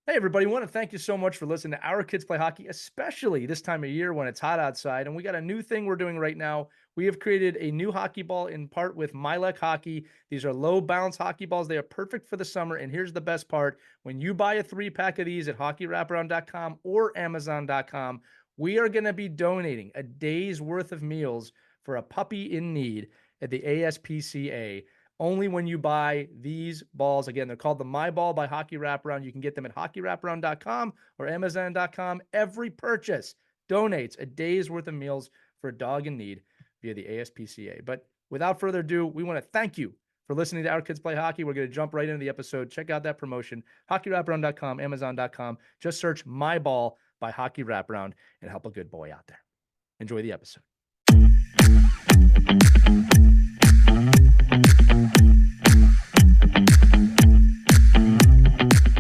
Hey, everybody. I want to thank you so much for listening to Our Kids Play Hockey, especially this time of year when it's hot outside. And we got a new thing we're doing right now. We have created a new hockey ball in part with Milek Hockey. These are low bounce hockey balls. They are perfect for the summer. And here's the best part. When you buy a 3-pack of these at hockeywraparound.com or amazon.com, we are going to be donating a day's worth of meals for a puppy in need at the ASPCA. Only when you buy these balls. Again, they're called the My Ball by Hockey Wraparound. You can get them at hockeywraparound.com or amazon.com. Every purchase donates a day's worth of meals for a dog in need via the ASPCA. But without further ado, we want to thank you for listening to Our Kids Play Hockey. We're going to jump right into the episode. Check out that promotion, hockeywraparound.com, amazon.com. Just search My Ball by Hockey Wraparound and help a good boy out there. Enjoy the episode.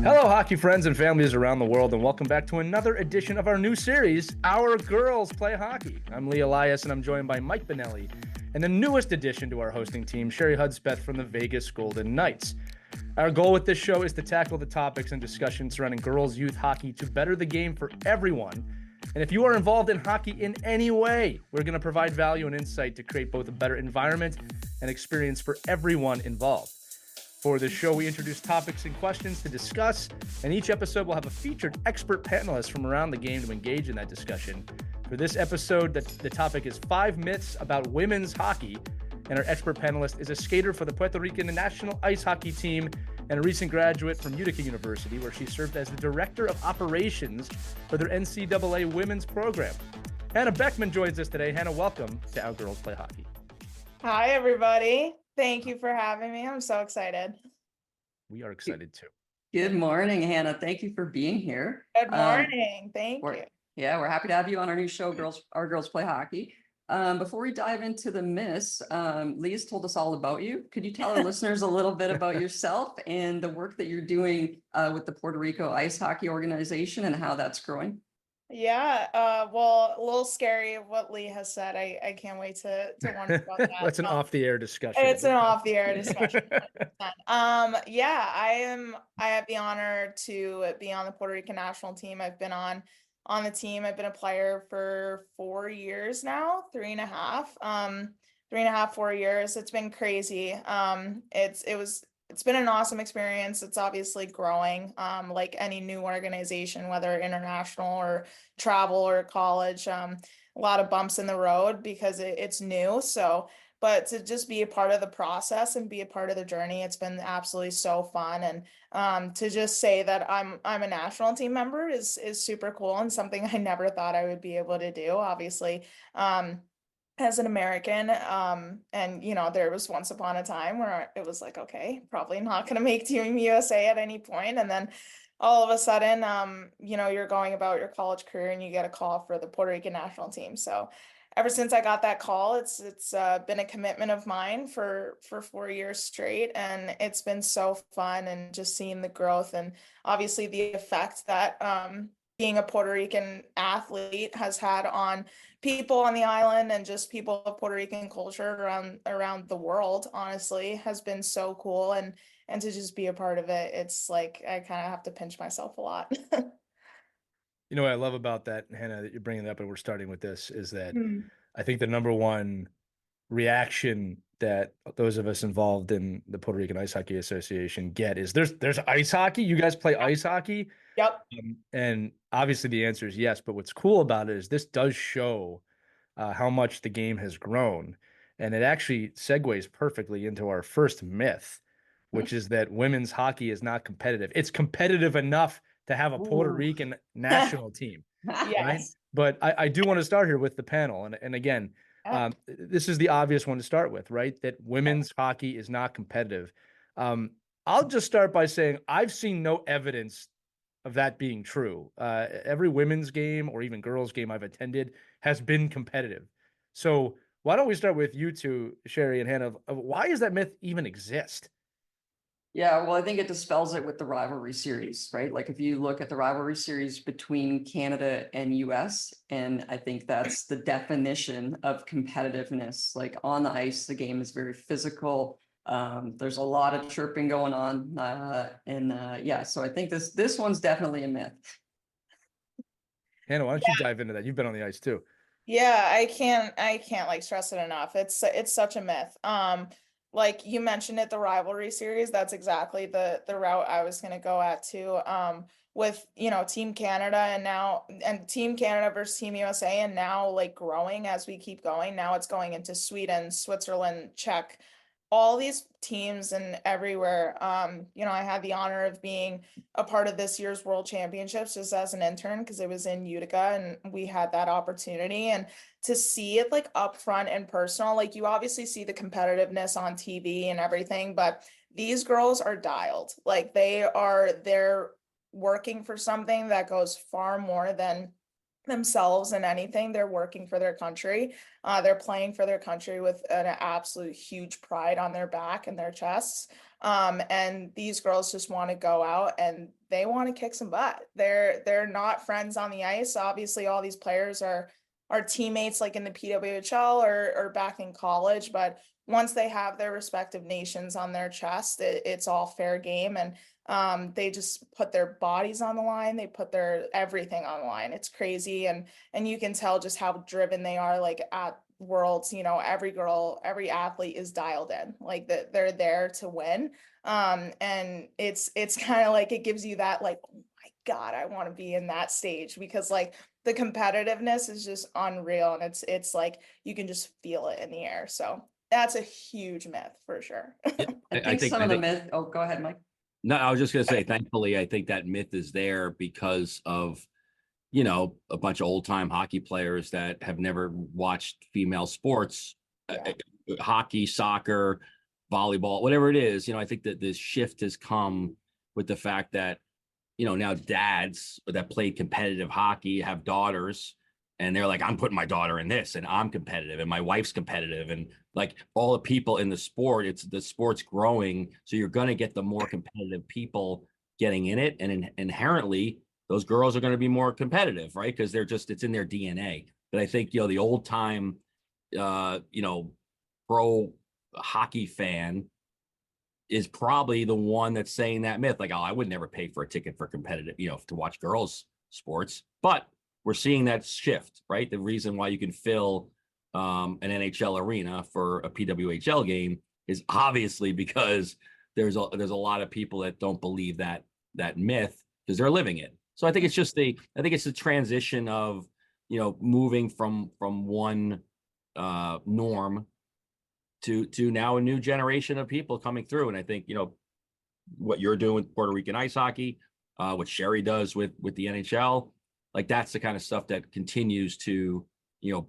Hello, hockey friends and families around the world, and welcome back to another edition of our new series, Our Girls Play Hockey. I'm Lee Elias, and I'm joined by Mike Benelli, and the newest addition to our hosting team, Sherry Hudspeth from the Vegas Golden Knights. Our goal with this show is to tackle the topics and discussions surrounding girls' youth hockey to better the game for everyone. And if you are involved in hockey in any way, we're going to provide value and insight to create both a better environment and experience for everyone involved. For this show, we introduce topics and questions to discuss, and each episode will have a featured expert panelist from around the game to engage in that discussion. For this episode, the topic is 5 myths about women's hockey, and our expert panelist is a skater for the Puerto Rican national ice hockey team and a recent graduate from Utica University, where she served as the director of operations for their NCAA women's program. Hannah Beckman joins us today. Hannah, welcome to Our Girls Play Hockey. Hi, everybody. Thank you for having me. I'm so excited. We are excited too. Good morning, Hannah. Thank you for being here. Good morning. Thank you. Yeah, we're happy to have you on our new show, Our Girls Play Hockey. Before we dive into the myths, Lee's told us all about you. Could you tell our listeners a little bit about yourself and the work that you're doing with the Puerto Rico Ice Hockey Organization and how that's growing? Yeah, well, a little scary what Lee has said. I can't wait to wonder about that. That's an off-the-air discussion. It's an off-the-air discussion. Yeah, I have the honor to be on the Puerto Rican national team. I've been on the team. I've been a player for 4 years now, 3.5, 4 years. It's been crazy. It's been an awesome experience. It's obviously growing, like any new organization, whether international or travel or college, a lot of bumps in the road because it's new. So, but to just be a part of the process and be a part of the journey, it's been absolutely so fun. And to just say that I'm a national team member is super cool and something I never thought I would be able to do, obviously. As an American, and there was once upon a time where it was like, okay, probably not going to make Team USA at any point, and then all of a sudden, you're going about your college career and you get a call for the Puerto Rican national team. So ever since I got that call, it's been a commitment of mine for 4 years straight, and it's been so fun, and just seeing the growth and obviously the effect that being a Puerto Rican athlete has had on people on the island and just people of Puerto Rican culture around the world, honestly, has been so cool. And to just be a part of it, it's like I kind of have to pinch myself a lot. You know what I love about that, Hannah, that you're bringing up, and we're starting with this, is that Hmm. I think the number one reaction that those of us involved in the Puerto Rican Ice Hockey Association get is there's ice hockey. You guys play ice hockey? Yep. And obviously the answer is yes. But what's cool about it is this does show how much the game has grown. And it actually segues perfectly into our first myth, which is that women's hockey is not competitive. It's competitive enough to have a Puerto Rican national team. Right? Yes. But I do want to start here with the panel. And again, this is the obvious one to start with, right? That women's hockey is not competitive. I'll just start by saying I've seen no evidence of that being true. Every women's game or even girls' game I've attended has been competitive. So why don't we start with you two, Sherry and Hannah? Why does that myth even exist? Yeah, well, I think it dispels it with the rivalry series, right? Like if you look at the rivalry series between Canada and US, and I think that's the definition of competitiveness. Like on the ice, the game is very physical. There's a lot of chirping going on. Yeah, so I think this one's definitely a myth. Hannah, why don't you dive into that? You've been on the ice too. Yeah, I can't like stress it enough. It's such a myth. Like you mentioned it, the rivalry series, that's exactly the route I was gonna go at too. With Team Canada and Team Canada versus Team USA, and now like growing as we keep going. Now it's going into Sweden, Switzerland, Czech, all these teams and everywhere. I had the honor of being a part of this year's World Championships just as an intern because it was in Utica and we had that opportunity. And to see it like up front and personal, like you obviously see the competitiveness on TV and everything, but these girls are dialed. Like they're working for something that goes far more than themselves and anything. They're working for their country. They're playing for their country with an absolute huge pride on their back and their chests. And these girls just want to go out and they want to kick some butt. They're not friends on the ice. Obviously, all these players are teammates like in the PWHL or back in college, but once they have their respective nations on their chest, it's all fair game. And they just put their bodies on the line. They put their everything on the line. It's crazy. And you can tell just how driven they are, like at worlds, every girl, every athlete is dialed in, like that they're there to win. And it's kind of like, it gives you that like, oh my God, I want to be in that stage because like the competitiveness is just unreal. And it's like, you can just feel it in the air. So that's a huge myth for sure. I think some of the myth. Oh, go ahead, Mike. No, I was just going to say, thankfully, I think that myth is there because of, a bunch of old time hockey players that have never watched female sports, hockey, soccer, volleyball, whatever it is. I think that this shift has come with the fact that, now dads that played competitive hockey have daughters and they're like, I'm putting my daughter in this and I'm competitive and my wife's competitive. And like all the people in the sport, the sport's growing. So you're going to get the more competitive people getting in it. And inherently, those girls are going to be more competitive, right? Because it's in their DNA. But I think, the old time, pro hockey fan is probably the one that's saying that myth. Like, oh, I would never pay for a ticket for competitive, to watch girls sports. But we're seeing that shift, right? The reason why you can fill an NHL arena for a PWHL game is obviously because there's a lot of people that don't believe that myth because they're living it. So I think it's just the transition of moving from one norm to now a new generation of people coming through. And I think what you're doing with Puerto Rican ice hockey, what Sherry does with the NHL. Like that's the kind of stuff that continues to,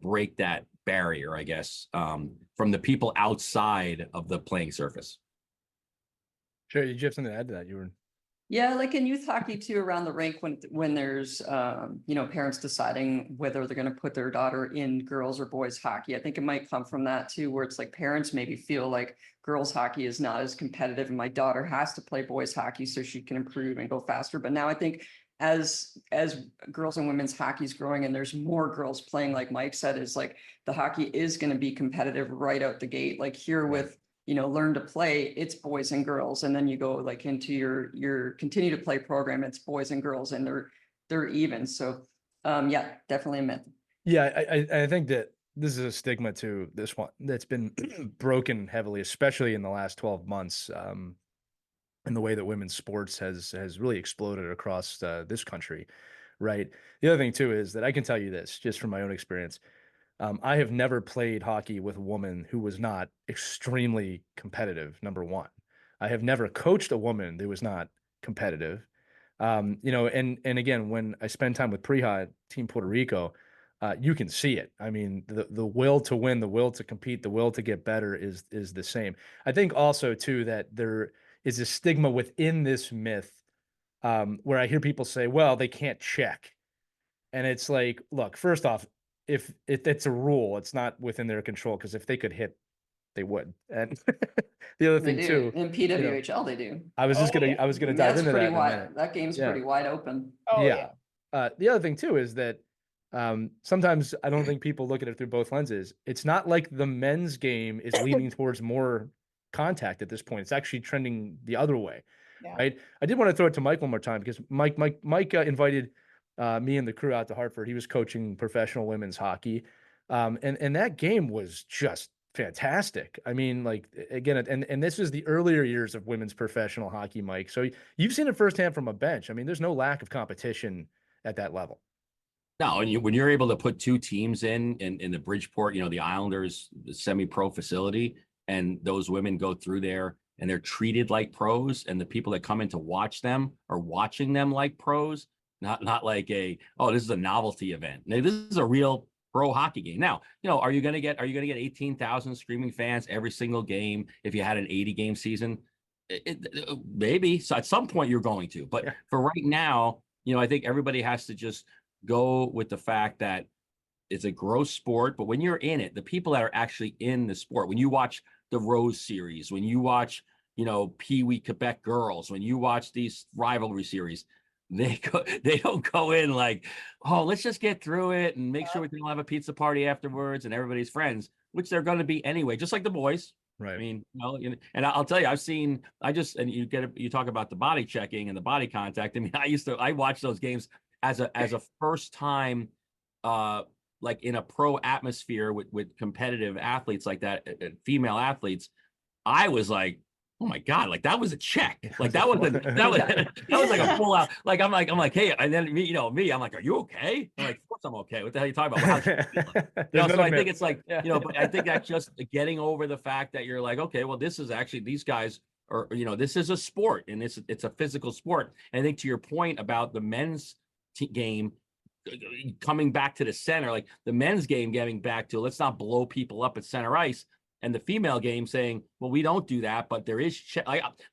break that barrier, I guess, from the people outside of the playing surface. Sure, you have something to add to that? Yeah, like in youth hockey too, around the rink when there's parents deciding whether they're going to put their daughter in girls or boys hockey. I think it might come from that too, where it's like parents maybe feel like girls hockey is not as competitive and my daughter has to play boys hockey so she can improve and go faster. But now I think as girls and women's hockey is growing and there's more girls playing, like Mike said, is like the hockey is going to be competitive right out the gate. Like here with learn to play, it's boys and girls, and then you go like into your continue to play program, it's boys and girls, and they're even. So yeah, definitely a myth. Yeah, I think that this is a stigma to this one that's been broken heavily, especially in the last 12 months. And the way that women's sports has really exploded across this country, right? The other thing too is that I can tell you this just from my own experience. I have never played hockey with a woman who was not extremely competitive, number one. I have never coached a woman that was not competitive. And again, when I spend time with Priha, Team Puerto Rico, you can see it. I mean, the will to win, the will to compete, the will to get better is the same. I think also too that there is a stigma within this myth where I hear people say, well, they can't check. And it's like, look, first off, if it's a rule, it's not within their control, because if they could hit, they would. And the other thing too, in PWHL, they do. I was gonna dive into that in a minute. That game's pretty wide open. The other thing too is that sometimes I don't think people look at it through both lenses. It's not like the men's game is leaning towards more contact at this point. It's actually trending the other way. Yeah. Right. I did want to throw it to Mike one more time because Mike invited me and the crew out to Hartford. He was coaching professional women's hockey. And that game was just fantastic. I mean, like, again, and this is the earlier years of women's professional hockey, Mike. So you've seen it firsthand from a bench. I mean, there's no lack of competition at that level. No, and when you're able to put two teams in the Bridgeport, the Islanders, the semi-pro facility, and those women go through there and they're treated like pros, and the people that come in to watch them are watching them like pros, not like this is a novelty event. Now, this is a real pro hockey game. Now, are you gonna get 18,000 screaming fans every single game if you had an 80-game season? Maybe. So at some point you're going to, but for right now, I think everybody has to just go with the fact that it's a gross sport, but when you're in it, the people that are actually in the sport, when you watch the Rose series, when you watch, Pee Wee Quebec girls, when you watch these rivalry series, they don't go in like, oh, let's just get through it and make sure we can have a pizza party afterwards and everybody's friends, which they're going to be anyway, just like the boys. Right. I mean, and I'll tell you, and you talk about the body checking and the body contact. I mean, I watched those games as a first time, like in a pro atmosphere with competitive athletes like that, female athletes. I was like, oh my God, like that was a check. Like that was like a full out. Like I'm like, hey, and then I'm like, are you okay? I'm like, of course I'm okay. What the hell are you talking about? So I think it's like, but I think that's just getting over the fact that you're like, okay, well, this is actually, these guys are, this is a sport and it's a physical sport. And I think to your point about the men's game coming back to the center, like the men's game getting back to, let's not blow people up at center ice. And the female game saying, well, we don't do that, but there is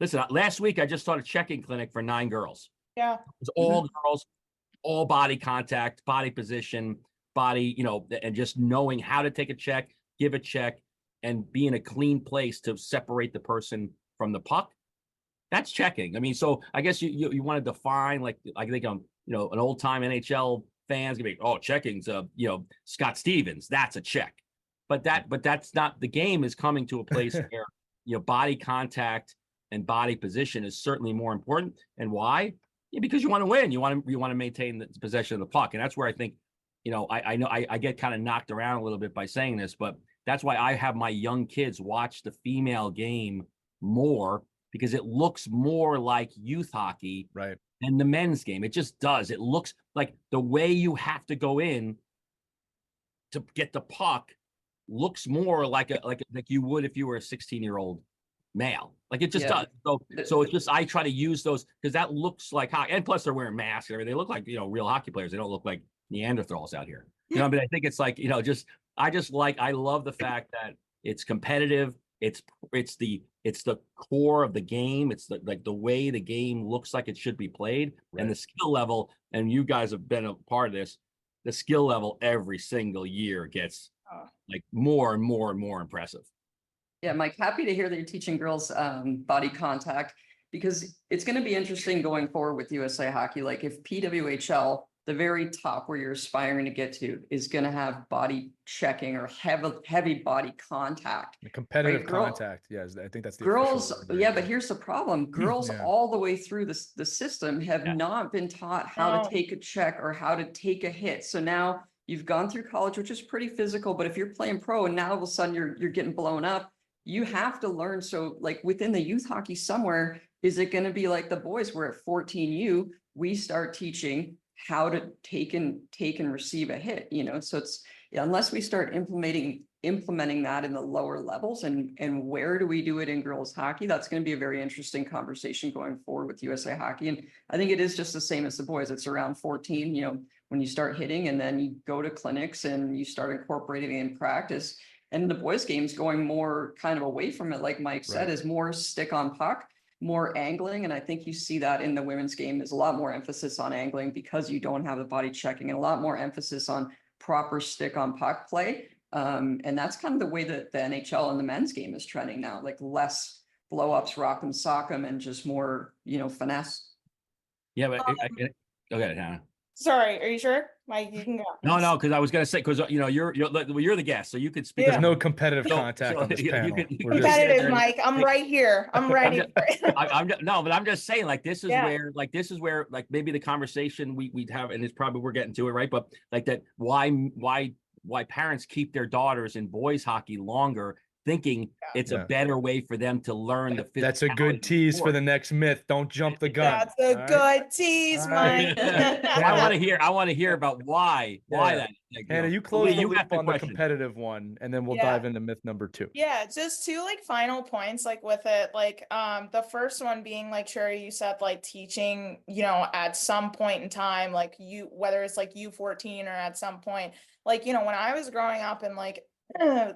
listen, last week I just taught a checking clinic for 9 girls. Yeah. It was all girls, all body contact, body position, body, and just knowing how to take a check, give a check, and be in a clean place to separate the person from the puck. That's checking. I mean, so I guess you want to define, like, I think an old time NHL fans gonna be, oh, checking's Scott Stevens, that's a check. But that's not, the game is coming to a place where body contact and body position is certainly more important. And why? Yeah, because you want to win. You want to maintain the possession of the puck. And that's where I think, I know I get kind of knocked around a little bit by saying this, but that's why I have my young kids watch the female game more, because it looks more like youth hockey than the men's game. It just does. It looks like the way you have to go in to get the puck looks more like you would if you were a 16-year-old male. Like it just does. So it's just, I try to use those because that looks like hockey. And plus they're wearing masks and everything. They look like, real hockey players. They don't look like Neanderthals out here. But I think it's like, I love the fact that it's competitive. It's the core of the game. It's the way the game looks like it should be played, and the skill level. And you guys have been a part of this. The skill level every single year gets like more and more and more impressive. Yeah, Mike, happy to hear that you're teaching girls body contact, because it's going to be interesting going forward with USA Hockey. Like if PWHL, the very top where you're aspiring to get to, is going to have body checking or heavy body contact. The competitive contact. Yes, I think that's the girls. Yeah, but here's the problem. Girls all the way through the system have not been taught how to take a check or how to take a hit. So now you've gone through college, which is pretty physical, but if you're playing pro and now all of a sudden you're getting blown up, you have to learn. So like within the youth hockey somewhere, is it going to be like the boys where at 14U, we start teaching how to take and receive a hit, so it's, unless we start implementing that in the lower levels, and where do we do it in girls hockey? That's going to be a very interesting conversation going forward with USA Hockey. And I think it is just the same as the boys. It's around 14, when you start hitting, and then you go to clinics and you start incorporating it in practice. And the boys game's going more kind of away from it, like Mike said, is more stick on puck, more angling. And I think you see that in the women's game. There's a lot more emphasis on angling because you don't have the body checking, and a lot more emphasis on proper stick on puck play. And that's kind of the way that the NHL and the men's game is trending now, like less blow ups, rock 'em, sock 'em, and just more, finesse. Yeah, but go ahead, Hannah. Sorry, are you sure? Mike, you can go. No, because I was gonna say, because you're the guest, so you could speak. There's Yeah. no competitive So- contact so on this you panel. could- you We're could just- sit Competitive, there and- Mike. I'm right here. I'm ready. No, but I'm just saying, like, this is Yeah. where like maybe the conversation we'd have, and it's probably we're getting to it, right? But like that, why parents keep their daughters in boys hockey longer, thinking it's a Yeah. better way for them to learn the That's a physicality good of the tease for sport. the next myth. Don't jump the gun. That's a All right? good tease, All right. Mike. I want to hear about why Yeah. that. Like, Hannah, you close the you loop asked the on the question. competitive one, and then we'll Yeah. dive into myth number 2. Yeah, just 2 like final points like with it. Like the first one being like Sherry, you said like teaching, at some point in time, like whether it's like U14 or at some point, like, when I was growing up and like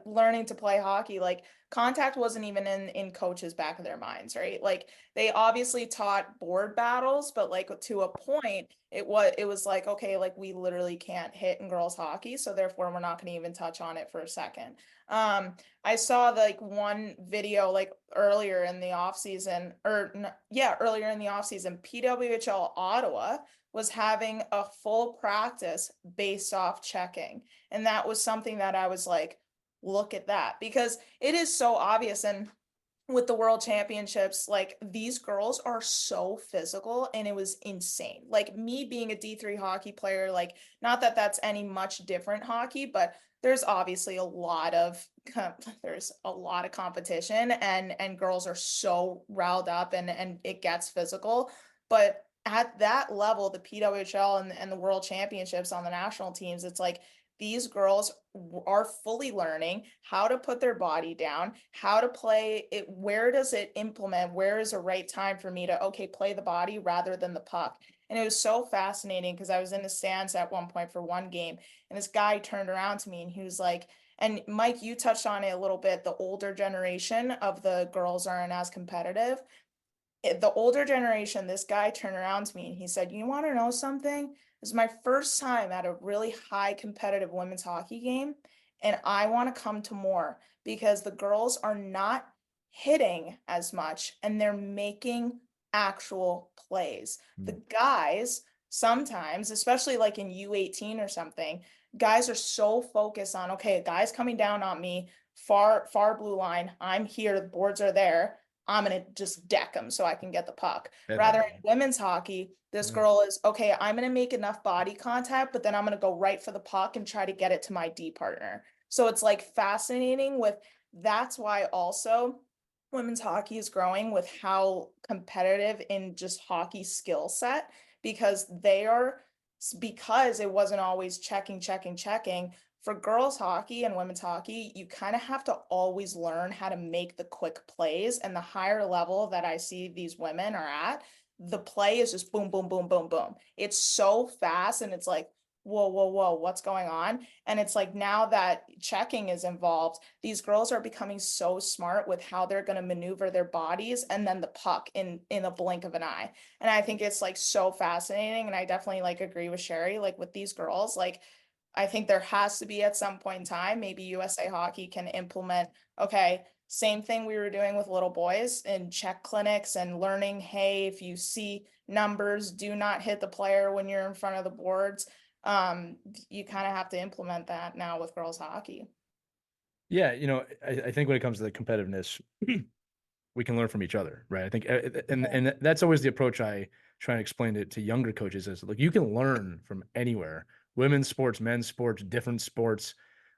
learning to play hockey, like contact wasn't even in coaches' back of their minds, right? Like they obviously taught board battles, but like to a point, it was like, okay, like we literally can't hit in girls hockey, so therefore we're not going to even touch on it for a second. I saw like one video like earlier in the off season, PWHL Ottawa was having a full practice based off checking. And that was something that I was like, look at that, because it is so obvious. And with the world championships, like these girls are so physical and it was insane. Like me being a D3 hockey player, like not that that's any much different hockey, but there's obviously a lot of competition and girls are so riled up and it gets physical. But at that level, the PWHL and the world championships on the national teams, it's like these girls are fully learning how to put their body down, how to play it. Where does it implement? Where is a right time for me to, play the body rather than the puck? And it was so fascinating because I was in the stands at one point for one game and this guy turned around to me and he was like, and Mike, you touched on it a little bit, the older generation of the girls aren't as competitive. The older generation, this guy turned around to me and he said, you want to know something? This is my first time at a really high competitive women's hockey game, and I want to come to more because the girls are not hitting as much and they're making actual plays. The guys sometimes, especially like in U18 or something, guys are so focused on, okay, a guy's coming down on me, far blue line, I'm here, the boards are there, I'm going to just deck them so I can get the puck. Rather in women's hockey, this girl is, okay, I'm going to make enough body contact, but then I'm going to go right for the puck and try to get it to my D partner. So it's like fascinating with, that's why also women's hockey is growing with how competitive in just hockey skill set, because it wasn't always checking. For girls hockey and women's hockey, you kind of have to always learn how to make the quick plays. And the higher level that I see these women are at, the play is just boom, boom, boom, boom, boom. It's so fast and it's like, whoa, what's going on? And it's like now that checking is involved, these girls are becoming so smart with how they're going to maneuver their bodies and then the puck in a blink of an eye. And I think it's like so fascinating. And I definitely like agree with Sherry, like with these girls, like I think there has to be at some point in time, maybe USA Hockey can implement, okay, same thing we were doing with little boys in check clinics and learning, hey, if you see numbers, do not hit the player when you're in front of the boards. You kind of have to implement that now with girls hockey. Yeah, I think when it comes to the competitiveness, we can learn from each other, right? I think, and that's always the approach I try and explain it to younger coaches is, look, you can learn from anywhere. Women's sports, men's sports, different sports.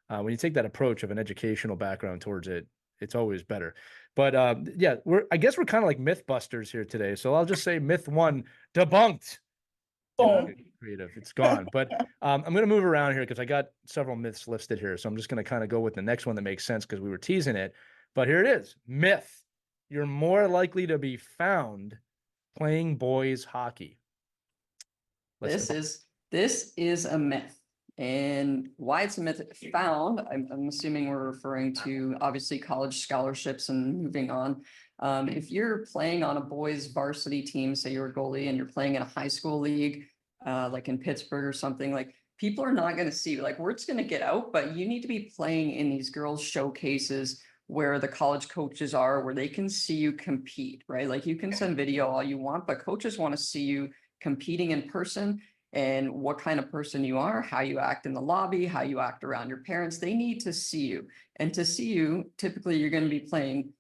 When you take that approach of an educational background towards it, it's always better. But yeah, I guess we're kind of like myth busters here today. So I'll just say myth 1 debunked. Boom. Creative, it's gone. But I'm going to move around here because I got several myths listed here. So I'm just going to kind of go with the next one that makes sense because we were teasing it. But here it is. Myth: you're more likely to be found playing boys hockey. This is a myth. And why it's a myth found, I'm assuming we're referring to obviously college scholarships and moving on. If you're playing on a boys varsity team, say you're a goalie and you're playing in a high school league, like in Pittsburgh or something, like people are not going to see you. Like word's going to get out, but you need to be playing in these girls showcases where the college coaches are, where they can see you compete, right? Like you can send video all you want, but coaches want to see you competing in person. and what kind of person you are, how you act in the lobby, how you act around your parents. They need to see you. And to see you, typically you're going to be playing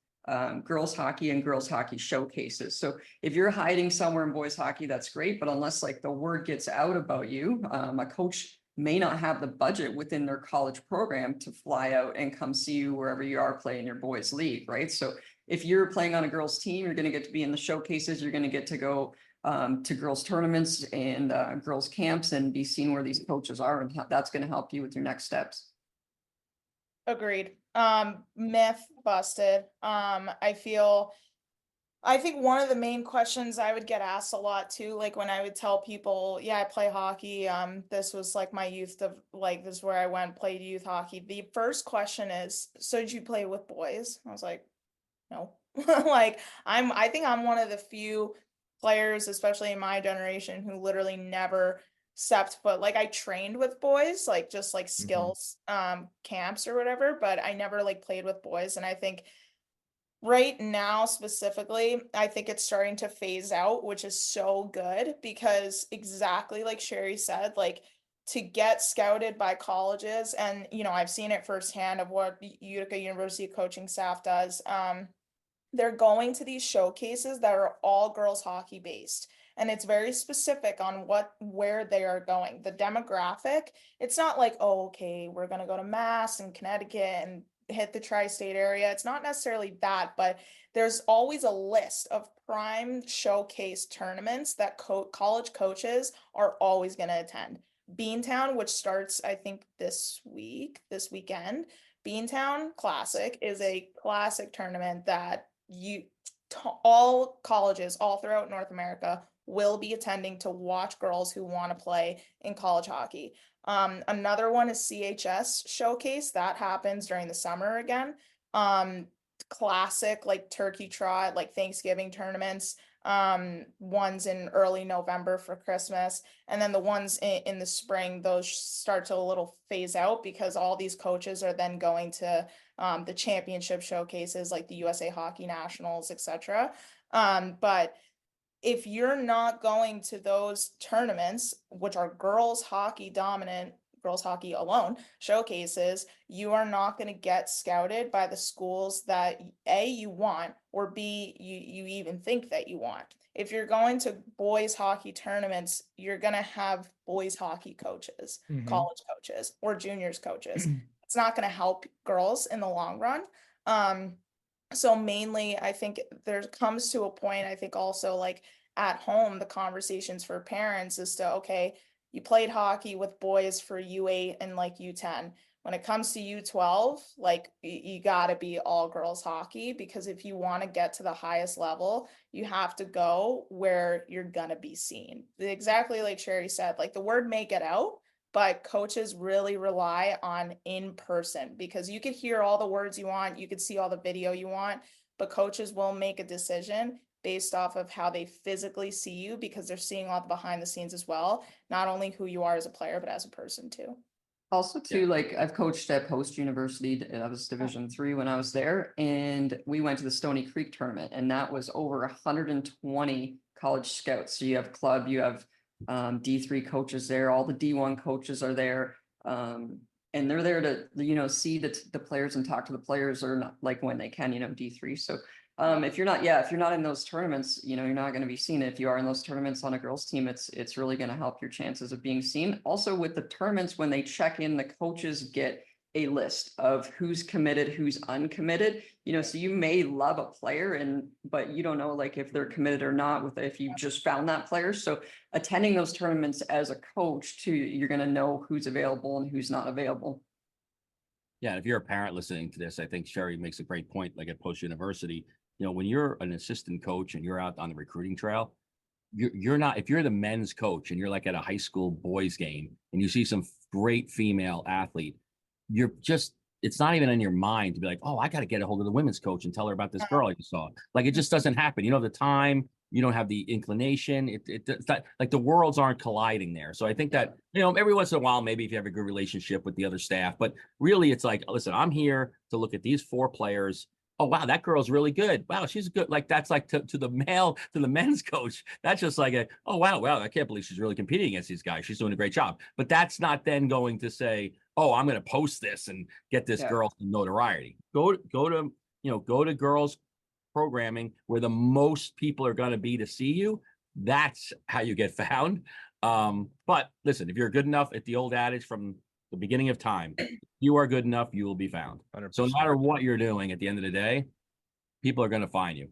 girls hockey and girls hockey showcases. So if you're hiding somewhere in boys hockey, that's great. But unless like the word gets out about you, a coach may not have the budget within their college program to fly out and come see you wherever you are playing your boys league, right? So if you're playing on a girls team, you're going to get to be in the showcases. You're going to get to go to girls tournaments and girls camps and be seen where these coaches are, and that's going to help you with your next steps. Agreed. Myth busted. I think one of the main questions I would get asked a lot too, like when I would tell people, yeah, I play hockey. This was like my youth of like, this is where I went, played youth hockey. The first question is, so did you play with boys? I was like, no. Like I think I'm one of the few players, especially in my generation, who literally never stepped foot. Like I trained with boys, like just like skills camps or whatever, but I never like played with boys. And I think right now specifically, I think it's starting to phase out, which is so good because exactly like Sherry said, like to get scouted by colleges, and you know, I've seen it firsthand of what Utica University coaching staff does. They're going to these showcases that are all girls hockey based. And it's very specific on where they are going. The demographic, it's not like, oh, okay, we're going to go to Mass and Connecticut and hit the tri-state area. It's not necessarily that, but there's always a list of prime showcase tournaments that college coaches are always going to attend. Beantown, which starts, I think, this weekend, Beantown Classic is a classic tournament that all colleges all throughout North America will be attending to watch girls who want to play in college hockey. Another one is CHS Showcase that happens during the summer again. Classic like turkey trot, like Thanksgiving tournaments. Ones in early November for Christmas, and then the ones in the spring, those start to a little phase out because all these coaches are then going to the championship showcases like the USA Hockey Nationals, etc. But if you're not going to those tournaments, which are girls hockey dominant, girls hockey alone showcases, you are not going to get scouted by the schools that A, you want, or B, you even think that you want. If you're going to boys hockey tournaments, you're going to have boys hockey coaches, college coaches, or juniors coaches. It's not going to help girls in the long run. So mainly, I think there comes to a point, I think also like at home, the conversations for parents is to, okay, you played hockey with boys for U8 and like U10. When it comes to U12, like you got to be all girls hockey, because if you want to get to the highest level, you have to go where you're going to be seen. Exactly like Sherry said, like the word may get out, but coaches really rely on in person, because you could hear all the words you want, you could see all the video you want, but coaches will make a decision based off of how they physically see you, because they're seeing all the behind the scenes as well, not only who you are as a player, but as a person too. Also too, like I've coached at Post University, that was Division III when I was there, and we went to the Stony Creek tournament, and that was over 120 college scouts. So you have club, you have D3 coaches there, all the D1 coaches are there, and they're there to, you know, see the players and talk to the players, or not, like when they can, you know, D3. So if you're not in those tournaments, you know, you're not going to be seen. If you are in those tournaments on a girls team, it's really going to help your chances of being seen. Also with the tournaments, when they check in, the coaches get a list of who's committed, who's uncommitted, you know, so you may love a player but you don't know like if they're committed or not if you just found that player. So attending those tournaments as a coach too, you're going to know who's available and who's not available. Yeah, if you're a parent listening to this, I think Sherry makes a great point. Like at Post University, you know, when you're an assistant coach and you're out on the recruiting trail, you're not, if you're the men's coach and you're like at a high school boys game and you see some great female athlete, it's not even in your mind to be like, oh, I got to get a hold of the women's coach and tell her about this girl I just saw. Like, it just doesn't happen. You don't have the time. You don't have the inclination. It's not like the worlds aren't colliding there. So I think that, you know, every once in a while, maybe if you have a good relationship with the other staff, but really it's like, listen, I'm here to look at these 4 players. oh wow, that girl's really good. Wow, she's good. Like that's like to the men's coach. That's just like oh wow, I can't believe she's really competing against these guys. She's doing a great job. But that's not then going to say, oh, I'm going to post this and get this girl some notoriety. Go to girls programming where the most people are going to be to see you. That's how you get found. But listen, if you're good enough, at the old adage from the beginning of time, you are good enough, you will be found. 100%. So no matter what you're doing, at the end of the day, people are going to find you.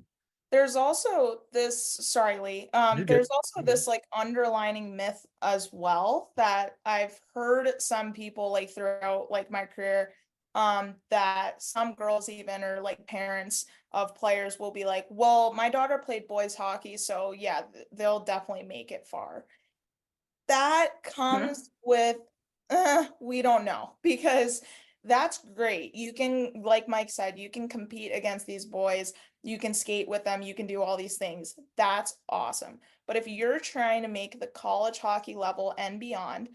There's also this, sorry, Lee. There's also this like underlining myth as well that I've heard some people like throughout like my career, that some girls even or like parents of players will be like, well, my daughter played boys hockey, so yeah, they'll definitely make it far. That comes with, we don't know, because that's great. You can, like Mike said, you can compete against these boys, you can skate with them, you can do all these things. That's awesome. But if you're trying to make the college hockey level and beyond,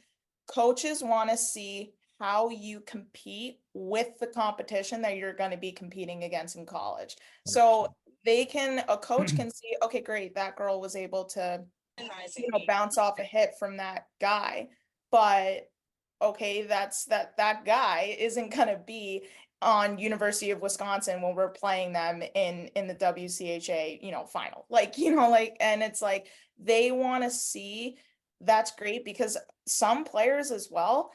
coaches want to see how you compete with the competition that you're going to be competing against in college. So a coach can see, okay, great, that girl was able to, bounce off a hit from that guy, but okay, that guy isn't gonna be on University of Wisconsin when we're playing them in the WCHA, final. And it's like they want to see. That's great because some players as well,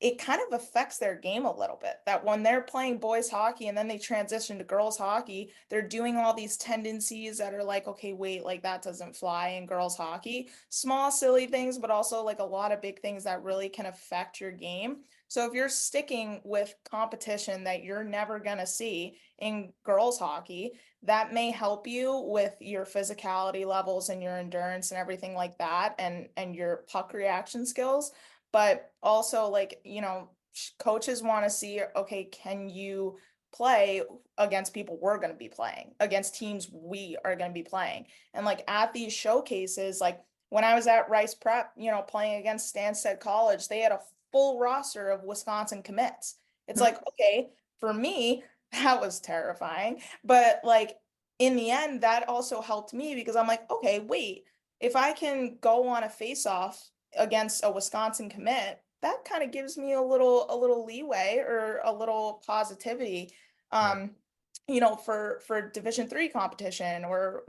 it kind of affects their game a little bit, that when they're playing boys hockey and then they transition to girls hockey, they're doing all these tendencies that are like, okay, wait, like that doesn't fly in girls hockey. Small, silly things, but also like a lot of big things that really can affect your game. So if you're sticking with competition that you're never going to see in girls hockey, that may help you with your physicality levels and your endurance and everything like that, and your puck reaction skills. But also, like, coaches want to see, okay, can you play against people we're going to be playing, against teams we are going to be playing? And like at these showcases, like when I was at Rice Prep, playing against Stansted College, they had a full roster of Wisconsin commits. It's like, okay, for me, that was terrifying. But like in the end, that also helped me because I'm like, okay, wait, if I can go on a face-off against a Wisconsin commit, that kind of gives me a little leeway or a little positivity, for Division III competition or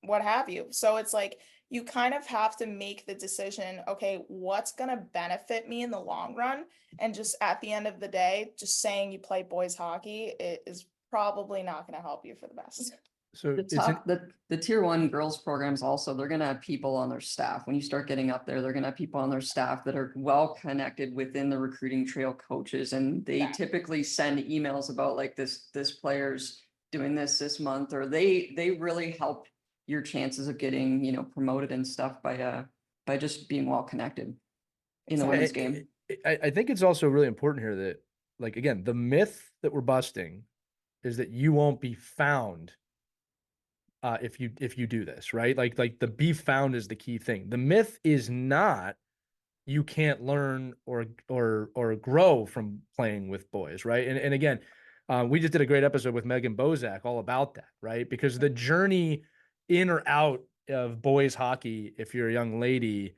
what have you. So it's like you kind of have to make the decision, okay, what's going to benefit me in the long run? And just at the end of the day, just saying you play boys hockey, it is probably not going to help you for the best. So the tier one girls programs also, they're going to have people on their staff. When you start getting up there, they're going to have people on their staff that are well connected within the recruiting trail coaches. And they typically send emails about like this player's doing this month, or they really help your chances of getting, promoted and stuff by just being well connected in the women's game. I think it's also really important here that, like, again, the myth that we're busting is that you won't be found if you do this, right? Like the be found is the key thing. The myth is not you can't learn or grow from playing with boys, right? And again, we just did a great episode with Megan Bozak all about that, right? Because the journey in or out of boys hockey, if you're a young lady,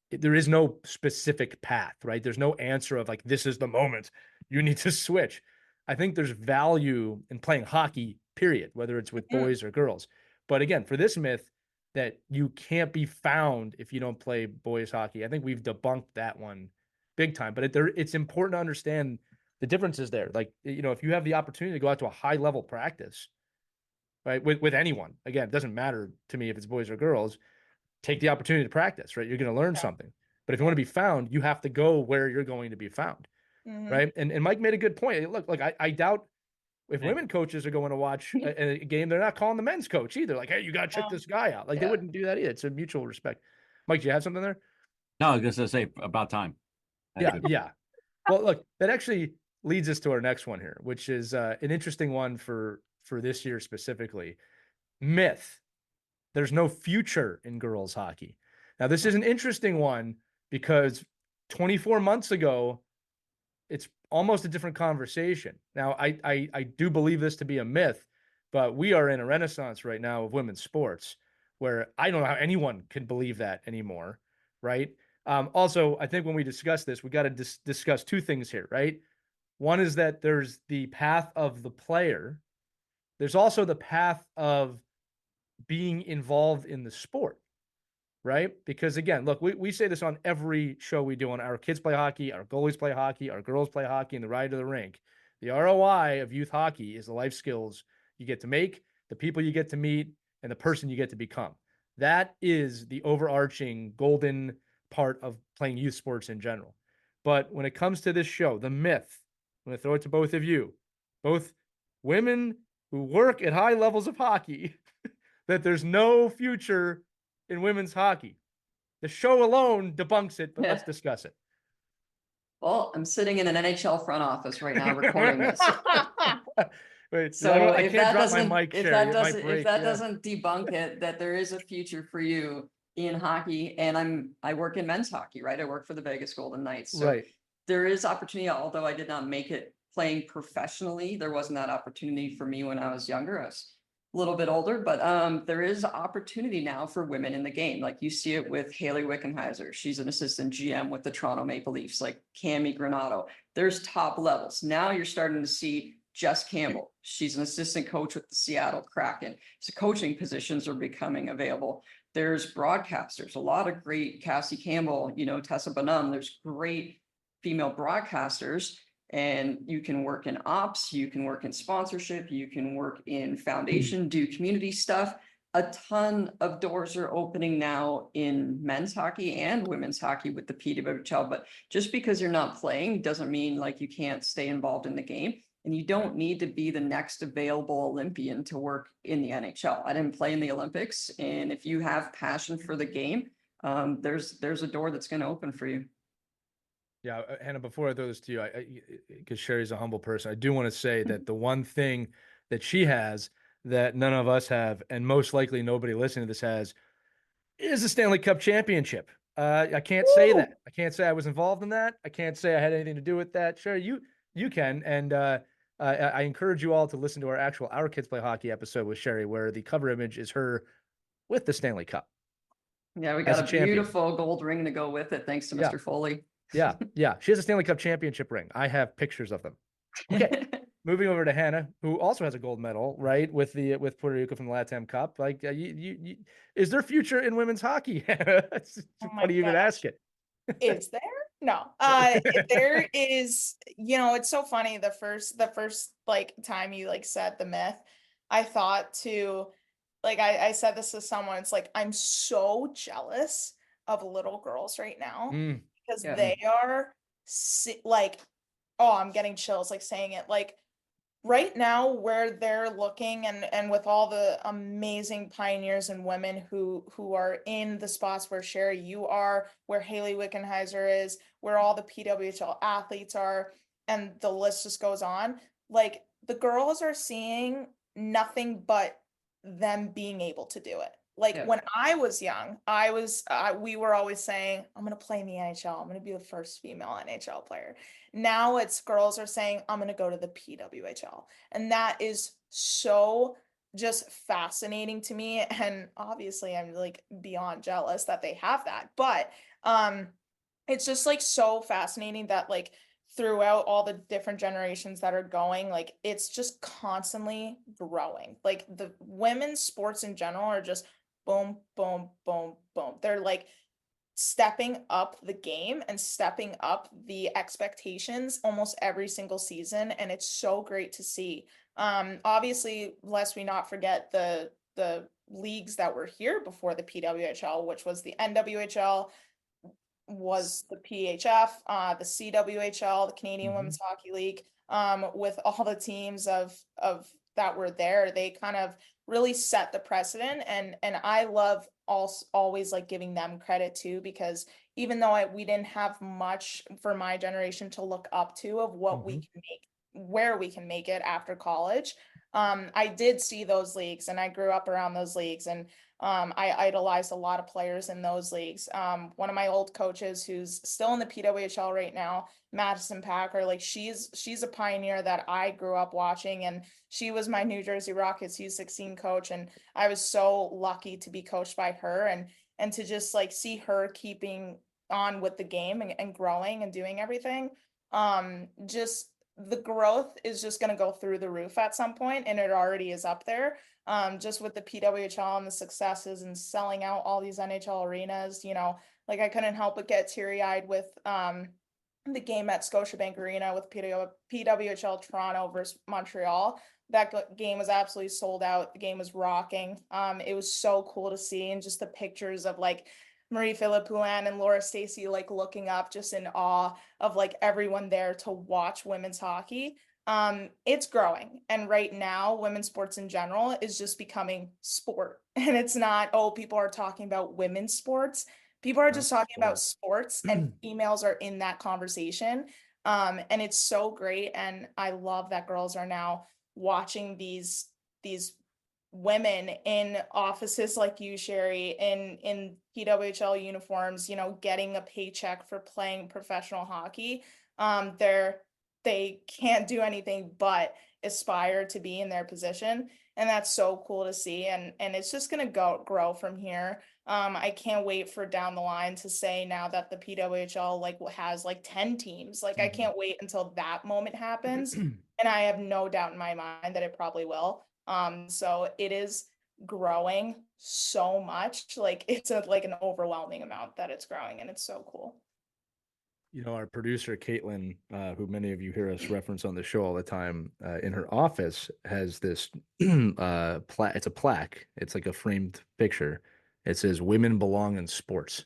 there is no specific path, right? There's no answer of like, this is the moment you need to switch. I think there's value in playing hockey, period, whether it's with boys or girls. But again, for this myth that you can't be found if you don't play boys hockey, I think we've debunked that one big time. But it's important to understand the differences there. Like, if you have the opportunity to go out to a high level practice, right, with anyone, again, it doesn't matter to me if it's boys or girls, take the opportunity to practice, right? You're going to learn something. But if you want to be found, you have to go where you're going to be found, right? And Mike made a good point. Look, I doubt if women coaches are going to watch a game, they're not calling the men's coach either. Like, hey, you got to check this guy out. Like, they wouldn't do that either. It's a mutual respect. Mike, do you have something there? No, I was going to say about time. Yeah. Well, look, that actually leads us to our next one here, which is an interesting one for this year specifically. Myth: there's no future in girls hockey. Now, this is an interesting one because 24 months ago, it's almost a different conversation. Now, I do believe this to be a myth, but we are in a renaissance right now of women's sports where I don't know how anyone can believe that anymore, right? Also, I think when we discuss this, we got to discuss two things here, right? One is that there's the path of the player. There's also the path of being involved in the sport, right? Because again, look, we say this on every show we do on our kids play hockey, our goalies play hockey, our girls play hockey, and the ride to the rink. The ROI of youth hockey is the life skills you get to make, the people you get to meet, and the person you get to become. That is the overarching golden part of playing youth sports in general. But when it comes to this show, the myth, I'm going to throw it to both of you, both women who work at high levels of hockey, that there's no future in women's hockey. The show alone debunks it, but let's discuss it. Well, I'm sitting in an NHL front office right now recording this. Wait, So I if can't that drop doesn't, my mic, if Sherry. that It might doesn't, break, if that yeah. doesn't debunk it, that there is a future for you in hockey, and I work in men's hockey, right? I work for the Vegas Golden Knights. So Right. there is opportunity, although I did not make it playing professionally. There wasn't that opportunity for me when I was younger. I was a little bit older, but there is opportunity now for women in the game. Like you see it with Haley Wickenheiser. She's an assistant GM with the Toronto Maple Leafs, like Cami Granato. There's top levels. Now you're starting to see Jess Campbell. She's an assistant coach with the Seattle Kraken. So coaching positions are becoming available. There's broadcasters, a lot of great Cassie Campbell, Tessa Bonham. There's great female broadcasters, and you can work in ops, you can work in sponsorship, you can work in foundation, do community stuff. A ton of doors are opening now in men's hockey and women's hockey with the PWHL, but just because you're not playing doesn't mean like you can't stay involved in the game. And you don't need to be the next available Olympian to work in the NHL. I didn't play in the Olympics. And if you have passion for the game, there's a door that's going to open for you. Yeah, Hannah, before I throw this to you, because Sherry's a humble person, I do want to say that the one thing that she has that none of us have, and most likely nobody listening to this has, is a Stanley Cup championship. I can't say that. I can't say I was involved in that. I can't say I had anything to do with that. Sherry, you can. And I encourage you all to listen to our Kids Play Hockey episode with Sherry, where the cover image is her with the Stanley Cup. Yeah, we got a beautiful gold ring to go with it, thanks to Mr. Foley. Yeah. She has a Stanley Cup championship ring. I have pictures of them. Okay. Moving over to Hannah, who also has a gold medal, right, with Puerto Rico from the LATAM Cup. Like, is there future in women's hocky? It's funny you even ask it. Is there? No. There is, it's so funny. The first like time you like said the myth, I thought to, like, I said this to someone, it's like, I'm so jealous of little girls right now because they are like, oh, I'm getting chills, like saying it, like right now where they're looking and with all the amazing pioneers and women who are in the spots where Sherry, you are, where Haley Wickenheiser is, where all the PWHL athletes are, and the list just goes on. Like the girls are seeing nothing but them being able to do it. Like when I was young, we were always saying, I'm going to play in the NHL. I'm going to be the first female NHL player. Now it's girls are saying, I'm going to go to the PWHL. And that is so just fascinating to me. And obviously I'm like beyond jealous that they have that, but it's just like so fascinating that like throughout all the different generations that are going, like it's just constantly growing. Like the women's sports in general are just boom, boom, boom, boom. They're like stepping up the game and stepping up the expectations almost every single season. And it's so great to see. Obviously, lest we not forget the leagues that were here before the PWHL, which was the NWHL, was the PHF, the CWHL, the Canadian Women's Hockey League, with all the teams of that were there. They kind of really set the precedent, and I love always like giving them credit too, because even though we didn't have much for my generation to look up to of what we can make, where we can make it after college, I did see those leagues and I grew up around those leagues, and I idolized a lot of players in those leagues. One of my old coaches who's still in the PWHL right now, Madison Packer, like she's a pioneer that I grew up watching, and she was my New Jersey Rockets U16 coach, and I was so lucky to be coached by her, and to just like see her keeping on with the game and growing and doing everything. Just the growth is just going to go through the roof at some point, and it already is up there. Just with the PWHL and the successes and selling out all these NHL arenas, like I couldn't help but get teary-eyed with the game at Scotiabank Arena with PWHL Toronto versus Montreal. That game was absolutely sold out. The game was rocking. It was so cool to see, and just the pictures of like Marie Philippoulin and Laura Stacey like looking up just in awe of like everyone there to watch women's hockey. It's growing, and right now women's sports in general is just becoming sport, and it's not, oh, people are talking about women's sports. People are just talking about sports, and females are in that conversation. And it's so great, and I love that girls are now watching these women in offices like you, Sherry, in PWHL uniforms, getting a paycheck for playing professional hockey. They can't do anything but aspire to be in their position, and that's so cool to see, and it's just going to grow from here. I can't wait for down the line to say now that the PWHL like has like 10 teams. Like I can't wait until that moment happens, and I have no doubt in my mind that it probably will. So it is growing so much, like it's like an overwhelming amount that it's growing, and it's so cool. Our producer, Caitlin, who many of you hear us reference on the show all the time, in her office has this it's a plaque. It's like a framed picture. It says "Women belong in sports."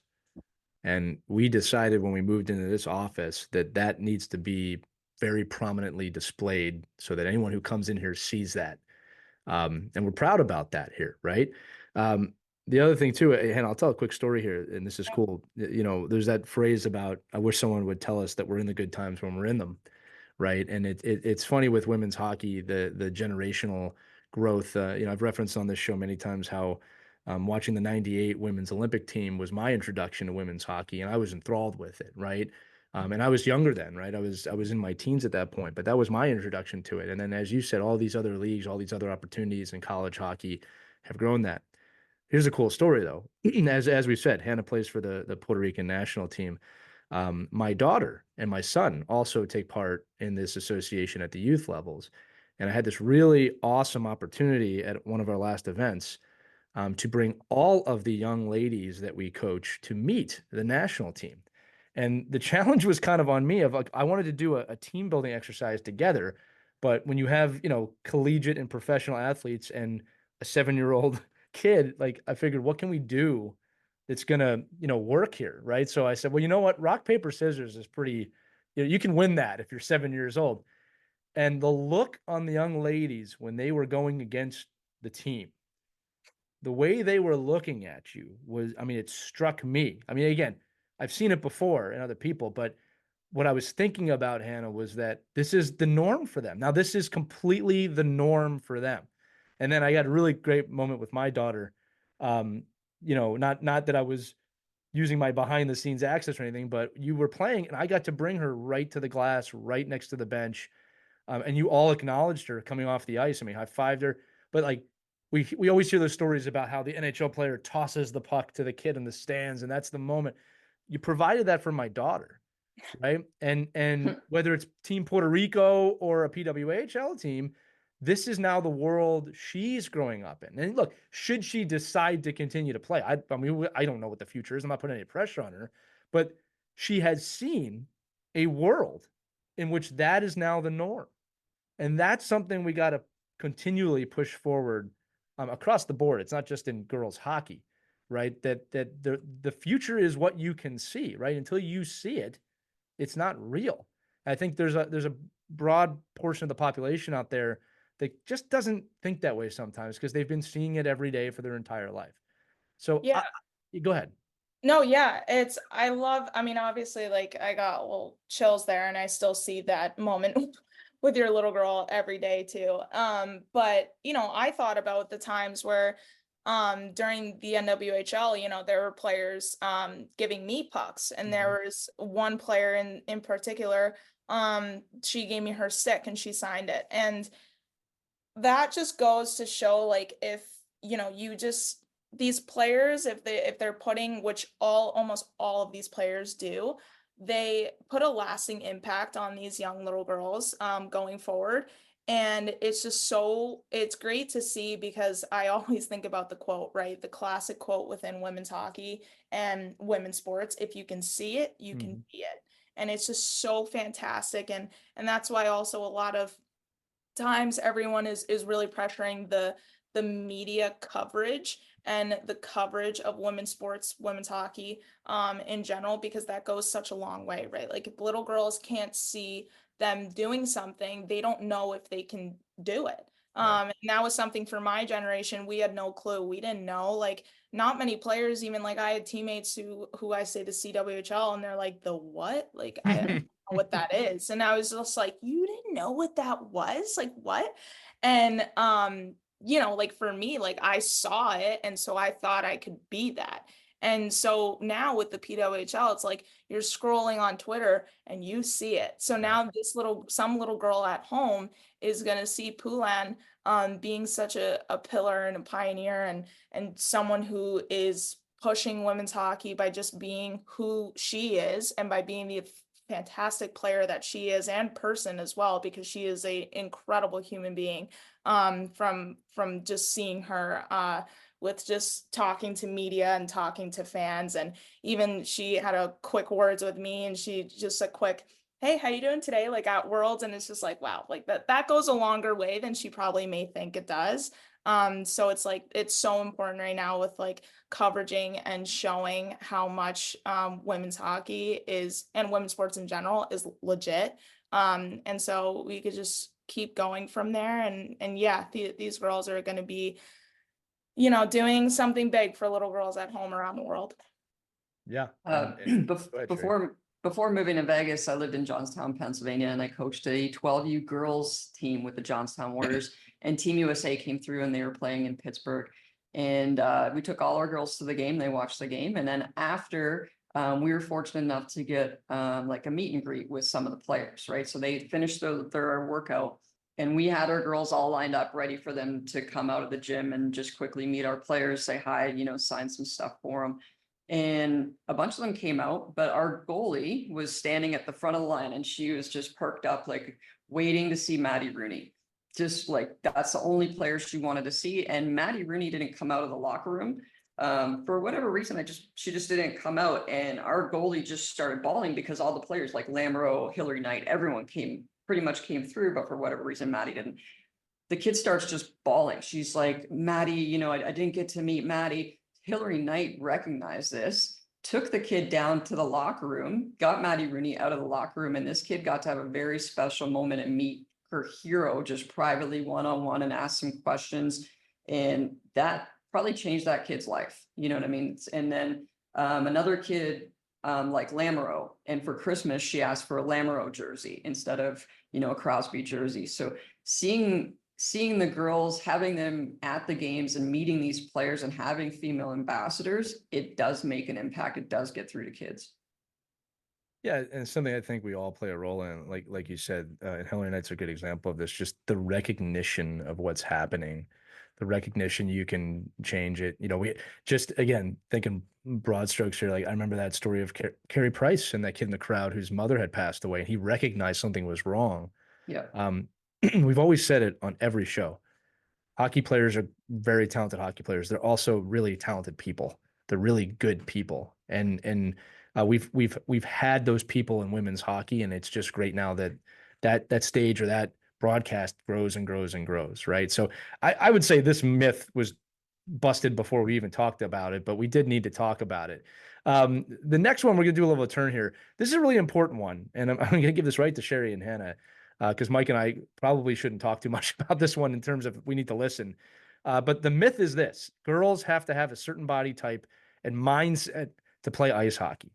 And we decided when we moved into this office that needs to be very prominently displayed so that anyone who comes in here sees that. And we're proud about that here, right? The other thing too, and I'll tell a quick story here, and this is cool. There's that phrase about, I wish someone would tell us that we're in the good times when we're in them, right? And it's funny with women's hockey, the generational growth. I've referenced on this show many times how watching the '98 women's Olympic team was my introduction to women's hockey, and I was enthralled with it, right? And I was younger then, right? I was in my teens at that point, but that was my introduction to it. And then, as you said, all these other leagues, all these other opportunities in college hockey have grown that. Here's a cool story, though. As we said, Hannah plays for the Puerto Rican national team. My daughter and my son also take part in this association at the youth levels. And I had this really awesome opportunity at one of our last events to bring all of the young ladies that we coach to meet the national team. And the challenge was kind of on me of like, I wanted to do a team building exercise together. But when you have, collegiate and professional athletes and a 7-year-old kid, like I figured, what can we do that's going to, work here, right? So I said, well, you know what? Rock, paper, scissors is pretty, you can win that if you're 7 years old. And the look on the young ladies when they were going against the team, the way they were looking at you was, it struck me. Again, I've seen it before in other people, but what I was thinking about, Hannah, was that this is the norm for them. Now, this is completely the norm for them. And then I got a really great moment with my daughter. Not that I was using my behind the scenes access or anything, but you were playing and I got to bring her right to the glass, right next to the bench. And you all acknowledged her coming off the ice. High-fived her. But like we always hear those stories about how the NHL player tosses the puck to the kid in the stands, and that's the moment. You provided that for my daughter, right? And whether it's Team Puerto Rico or a PWHL team, this is now the world she's growing up in. And look, should she decide to continue to play, I don't know what the future is. I'm not putting any pressure on her, but she has seen a world in which that is now the norm. And that's something we got to continually push forward across the board. It's not just in girls hockey, right? That the future is what you can see, right? Until you see it, it's not real. I think there's a broad portion of the population out there that just doesn't think that way sometimes because they've been seeing it every day for their entire life. So Yeah. Go ahead. No, yeah, obviously, like I got little chills there, and I still see that moment with your little girl every day too. But I thought about the times where during the NWHL, you know, there were players giving me pucks, and there was one player in particular, she gave me her stick and she signed it. And that just goes to show, like, if, you know, these players, if they're putting, which almost all of these players do, they put a lasting impact on these young little girls going forward. And it's just it's great to see, because I always think about the quote, right? The classic quote within women's hockey and women's sports: if you can see it, you can be it. And it's just so fantastic. And that's why also a lot of times everyone is really pressuring the media coverage and the coverage of women's sports, women's hockey in general, because that goes such a long way, right? Like, if little girls can't see them doing something, they don't know if they can do it. And that was something for my generation. We had no clue. We didn't know, like, not many players, even, like, I had teammates who I say the CWHL, and they're like, the what? Like, I don't know what that is. And I was just like, you didn't know what that was? Like, what? And you know, like, for me, like, I saw it, and so I thought I could be that. And so now with the PWHL, it's like you're scrolling on Twitter and you see it. So now some little girl at home is gonna see Poulan being such a pillar and a pioneer, and someone who is pushing women's hockey by just being who she is, and by being the fantastic player that she is, and person as well, because she is a incredible human being. From just seeing her with just talking to media and talking to fans, and even she had a quick words with me, and she just a quick, hey, how you doing today, like, at Worlds. And it's just like, wow, like, that goes a longer way than she probably may think it does. So it's like, it's so important right now with, like, coveraging and showing how much women's hockey is, and women's sports in general, is legit. And so we could just keep going from there. And yeah, these girls are going to be, you know, doing something big for little girls at home around the world. Yeah. Before moving to Vegas, I lived in Johnstown, Pennsylvania, and I coached a 12U girls team with the Johnstown Warriors. And Team USA came through, and they were playing in Pittsburgh. And we took all our girls to the game. They watched the game, and then after, we were fortunate enough to get like a meet and greet with some of the players, right? So they finished their workout, and we had our girls all lined up, ready for them to come out of the gym and just quickly meet our players, say hi, you know, sign some stuff for them. And a bunch of them came out, but our goalie was standing at the front of the line, and she was just perked up, like, waiting to see Maddie Rooney. Just like, that's the only player she wanted to see. And Maddie Rooney didn't come out of the locker room. For whatever reason, she just didn't come out. And our goalie just started bawling, because all the players, like Lamoureux, Hillary Knight, everyone pretty much came through, but for whatever reason, Maddie didn't. The kid starts just bawling. She's like, Maddie, you know, I didn't get to meet Maddie. Hillary Knight recognized this, took the kid down to the locker room, got Maddie Rooney out of the locker room, and this kid got to have a very special moment and meet her hero just privately, one-on-one, and ask some questions. And that probably changed that kid's life. You know what I mean? And then another kid, like Lamoureux, and for Christmas, she asked for a Lamoureux jersey instead of, you know, a Crosby jersey. So seeing the girls, having them at the games and meeting these players and having female ambassadors, it does make an impact. It does get through to kids. Yeah, and it's something I think we all play a role in. Like you said, and Hillary Knight's a good example of this. Just the recognition of what's happening, the recognition you can change it. You know, we just, again, thinking broad strokes here. Like, I remember that story of Carey Price and that kid in the crowd whose mother had passed away, and he recognized something was wrong. Yeah. We've always said it on every show. Hockey players are very talented hockey players. They're also really talented people. They're really good people. And we've had those people in women's hockey, and it's just great now that stage or that broadcast grows and grows and grows, right? So I would say this myth was busted before we even talked about it, but we did need to talk about it. The next one, we're going to do a little turn here. This is a really important one, and I'm going to give this right to Sherry and Hannah, because Mike and I probably shouldn't talk too much about this one in terms of we need to listen. But the myth is this: girls have to have a certain body type and mindset to play ice hockey.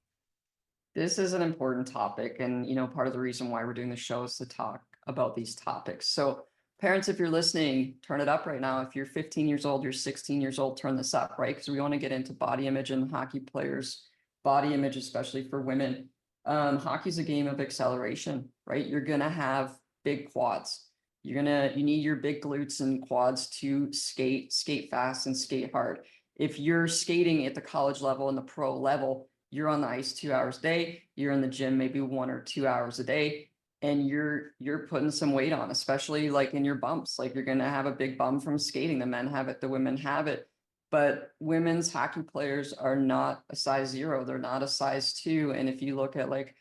This is an important topic. And, you know, part of the reason why we're doing the show is to talk about these topics. So parents, if you're listening, turn it up right now. If you're 15 years old, you're 16 years old, turn this up, right? Because we want to get into body image and hockey players' body image, especially for women. Hockey's a game of acceleration, right? You're gonna have big quads. You need your big glutes and quads to skate fast and skate hard. If you're skating at the college level and the pro level, you're on the ice 2 hours a day, you're in the gym maybe 1 or 2 hours a day, and you're putting some weight on, especially like in your bumps. Like you're gonna have a big bump from skating. The men have it, the women have it. But women's hockey players are not a size 0, they're not a size 2. And if you look at like,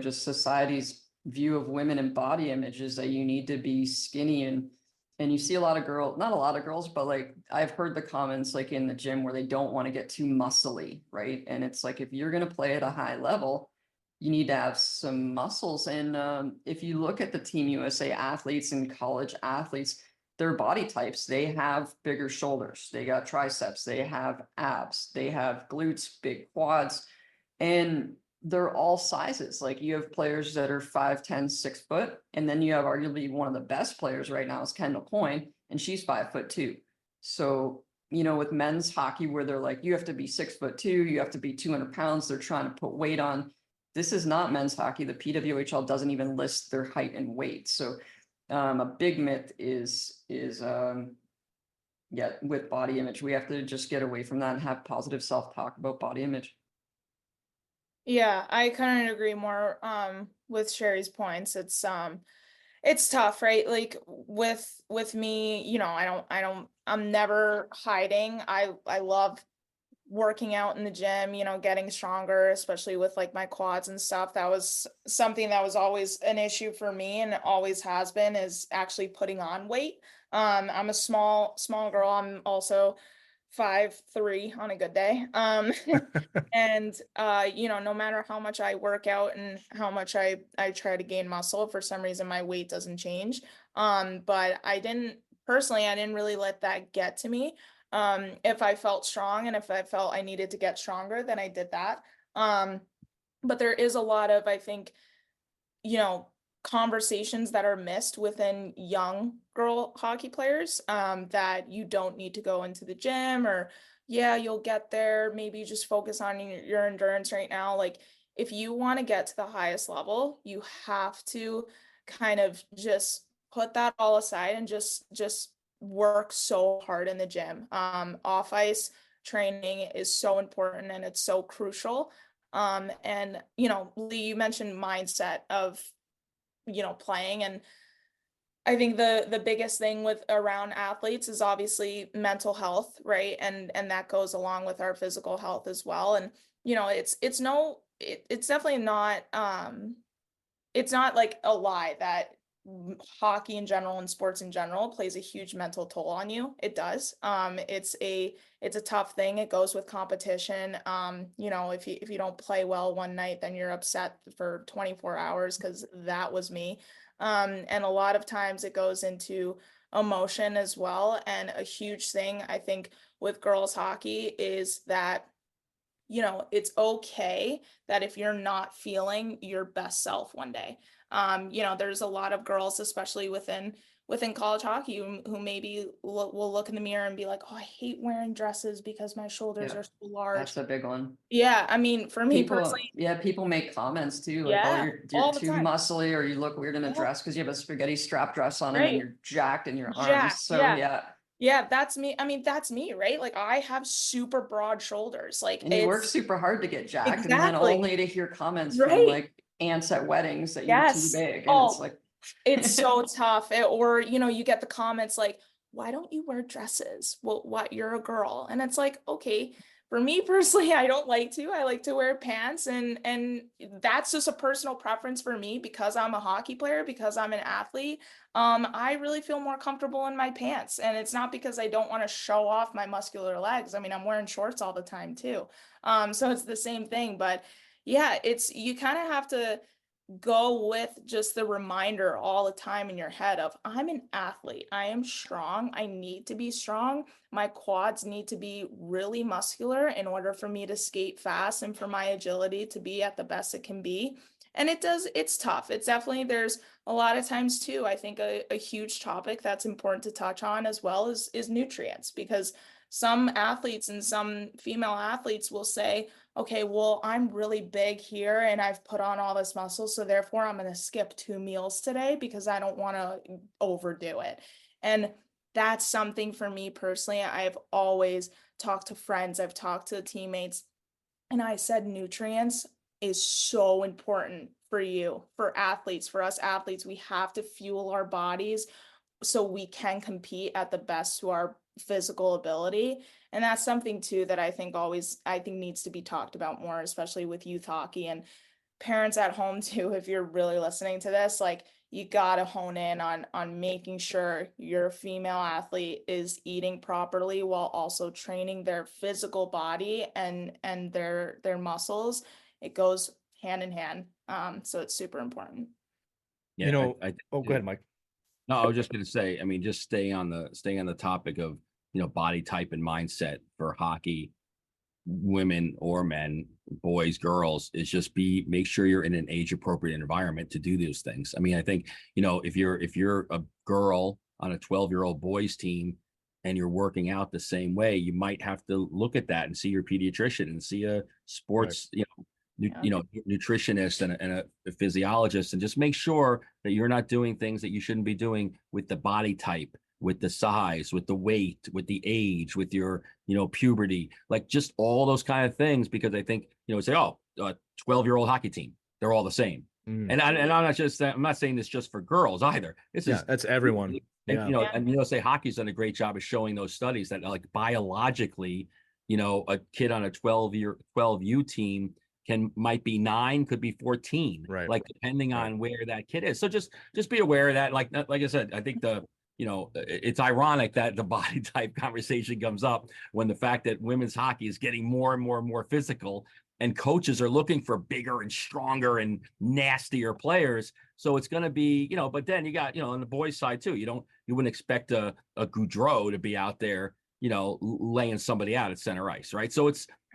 just society's view of women and body images, that you need to be skinny, and you see a lot of not a lot of girls, but like I've heard the comments like in the gym where they don't want to get too muscly, right? And it's like, if you're going to play at a high level, you need to have some muscles. And if you look at the Team USA athletes and college athletes, their body types, they have bigger shoulders, they got triceps, they have abs, they have glutes, big quads, and they're all sizes. Like you have players that are 5'10", 6 foot, and then you have arguably one of the best players right now is Kendall Coyne, and she's 5'2". So, with men's hockey where they're like, you have to be 6'2", you have to be 200 pounds, they're trying to put weight on. This is not men's hockey. The PWHL doesn't even list their height and weight. So a big myth is with body image. We have to just get away from that and have positive self-talk about body image. Yeah, I kind of agree more with Sherry's points. It's tough, right? Like with me, I'm never hiding. I love working out in the gym, getting stronger, especially with like my quads and stuff. That was something that was always an issue for me, and it always has been, is actually putting on weight. I'm a small girl. I'm also 5'3" on a good day. And no matter how much I work out and how much I try to gain muscle, for some reason my weight doesn't change. But I didn't really let that get to me. If I felt strong and if I felt I needed to get stronger, then I did that. But there is a lot of, I think, conversations that are missed within young girl hockey players, that you don't need to go into the gym, or yeah, you'll get there. Maybe you just focus on your endurance right now. Like if you want to get to the highest level, you have to kind of just put that all aside and just work so hard in the gym. Off ice training is so important and it's so crucial. And Lee, you mentioned mindset of playing, and I think the biggest thing with around athletes is obviously mental health, right? And that goes along with our physical health as well. And it's definitely not it's not like a lie that hockey in general and sports in general plays a huge mental toll on you. It does. It's a tough thing. It goes with competition. If you don't play well one night, then you're upset for 24 hours, because that was me. And a lot of times it goes into emotion as well. And a huge thing I think with girls hockey is that it's okay that if you're not feeling your best self one day. There's a lot of girls, especially within college hockey, who maybe will look in the mirror and be like, oh, I hate wearing dresses because my shoulders are so large. That's a big one. Yeah, I mean, for me personally. Yeah, people make comments too, like, oh, you're too muscly, or you look weird in a dress because you have a spaghetti strap dress on, and you're jacked in your arms. So yeah, that's me. I mean, that's me, right? Like I have super broad shoulders. Like, and you work super hard to get jacked, exactly. And then only to hear comments from like aunts at weddings that you're too big. And it's like, it's so tough. Or, you get the comments like, why don't you wear dresses? Well, what, you're a girl. And it's like, okay, for me personally, I don't like to. I like to wear pants, and that's just a personal preference for me, because I'm a hockey player, because I'm an athlete. I really feel more comfortable in my pants, and it's not because I don't want to show off my muscular legs. I mean, I'm wearing shorts all the time too. So it's the same thing, but yeah, you kind of have to go with just the reminder all the time in your head of, I'm an athlete, I am strong, I need to be strong, my quads need to be really muscular in order for me to skate fast and for my agility to be at the best it can be. And it's tough. It's definitely, there's a lot of times too, I think a huge topic that's important to touch on as well is nutrients, because some athletes and some female athletes will say, okay, well, I'm really big here and I've put on all this muscle, so therefore I'm going to skip 2 meals today because I don't want to overdo it. And that's something for me personally. I've always talked to friends, I've talked to teammates, and I said nutrients is so important for you, for athletes, for us athletes. We have to fuel our bodies so we can compete at the best to our physical ability. And that's something too that I think needs to be talked about more, especially with youth hockey and parents at home too. If you're really listening to this, like, you got to hone in on making sure your female athlete is eating properly while also training their physical body and their muscles. It goes hand in hand. So it's super important. Yeah, You know, I oh, go ahead, Mike. No, I was just going to say, I mean, just staying on the topic of, body type and mindset for hockey, women or men, boys, girls, is just make sure you're in an age appropriate environment to do those things. I mean, I think, if you're a girl on a 12-year-old boys team and you're working out the same way, you might have to look at that and see your pediatrician and see a sports, nutritionist and a physiologist, and just make sure that you're not doing things that you shouldn't be doing with the body type, with the size, with the weight, with the age, with your, puberty, like just all those kind of things. Because I think, say, 12-year-old hockey team, they're all the same. And I'm not saying this just for girls either. This is that's everyone. And, say hockey's done a great job of showing those studies that, like, biologically, a kid on a 12U team might be 9, could be 14, right? Like, depending on where that kid is. So just be aware of that. Like I said, I think it's ironic that the body type conversation comes up when the fact that women's hockey is getting more and more and more physical, and coaches are looking for bigger and stronger and nastier players. So it's going to be, but then you got, on the boys' side too, you wouldn't expect a Goudreau to be out there, laying somebody out at center ice, right? So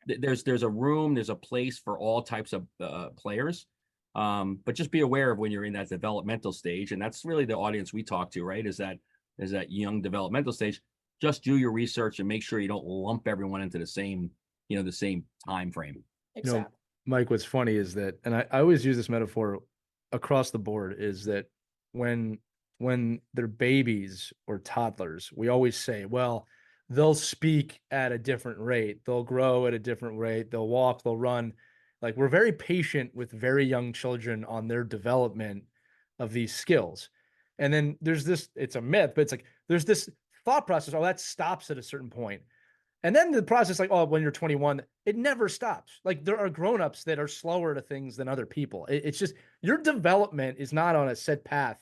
there's a room, there's a place for all types of players. But just be aware of when you're in that developmental stage. And that's really the audience we talk to, right? Is that young developmental stage. Just do your research and make sure you don't lump everyone into the same time frame. Exactly. Mike, what's funny is that, and I always use this metaphor across the board, is that when they're babies or toddlers, we always say, well, they'll speak at a different rate, they'll grow at a different rate, they'll walk, they'll run. Like, we're very patient with very young children on their development of these skills. And then there's this, it's a myth, but it's like, there's this thought process, oh, that stops at a certain point. And then the process, like, oh, when you're 21, it never stops. Like, there are grownups that are slower to things than other people. It's just, your development is not on a set path.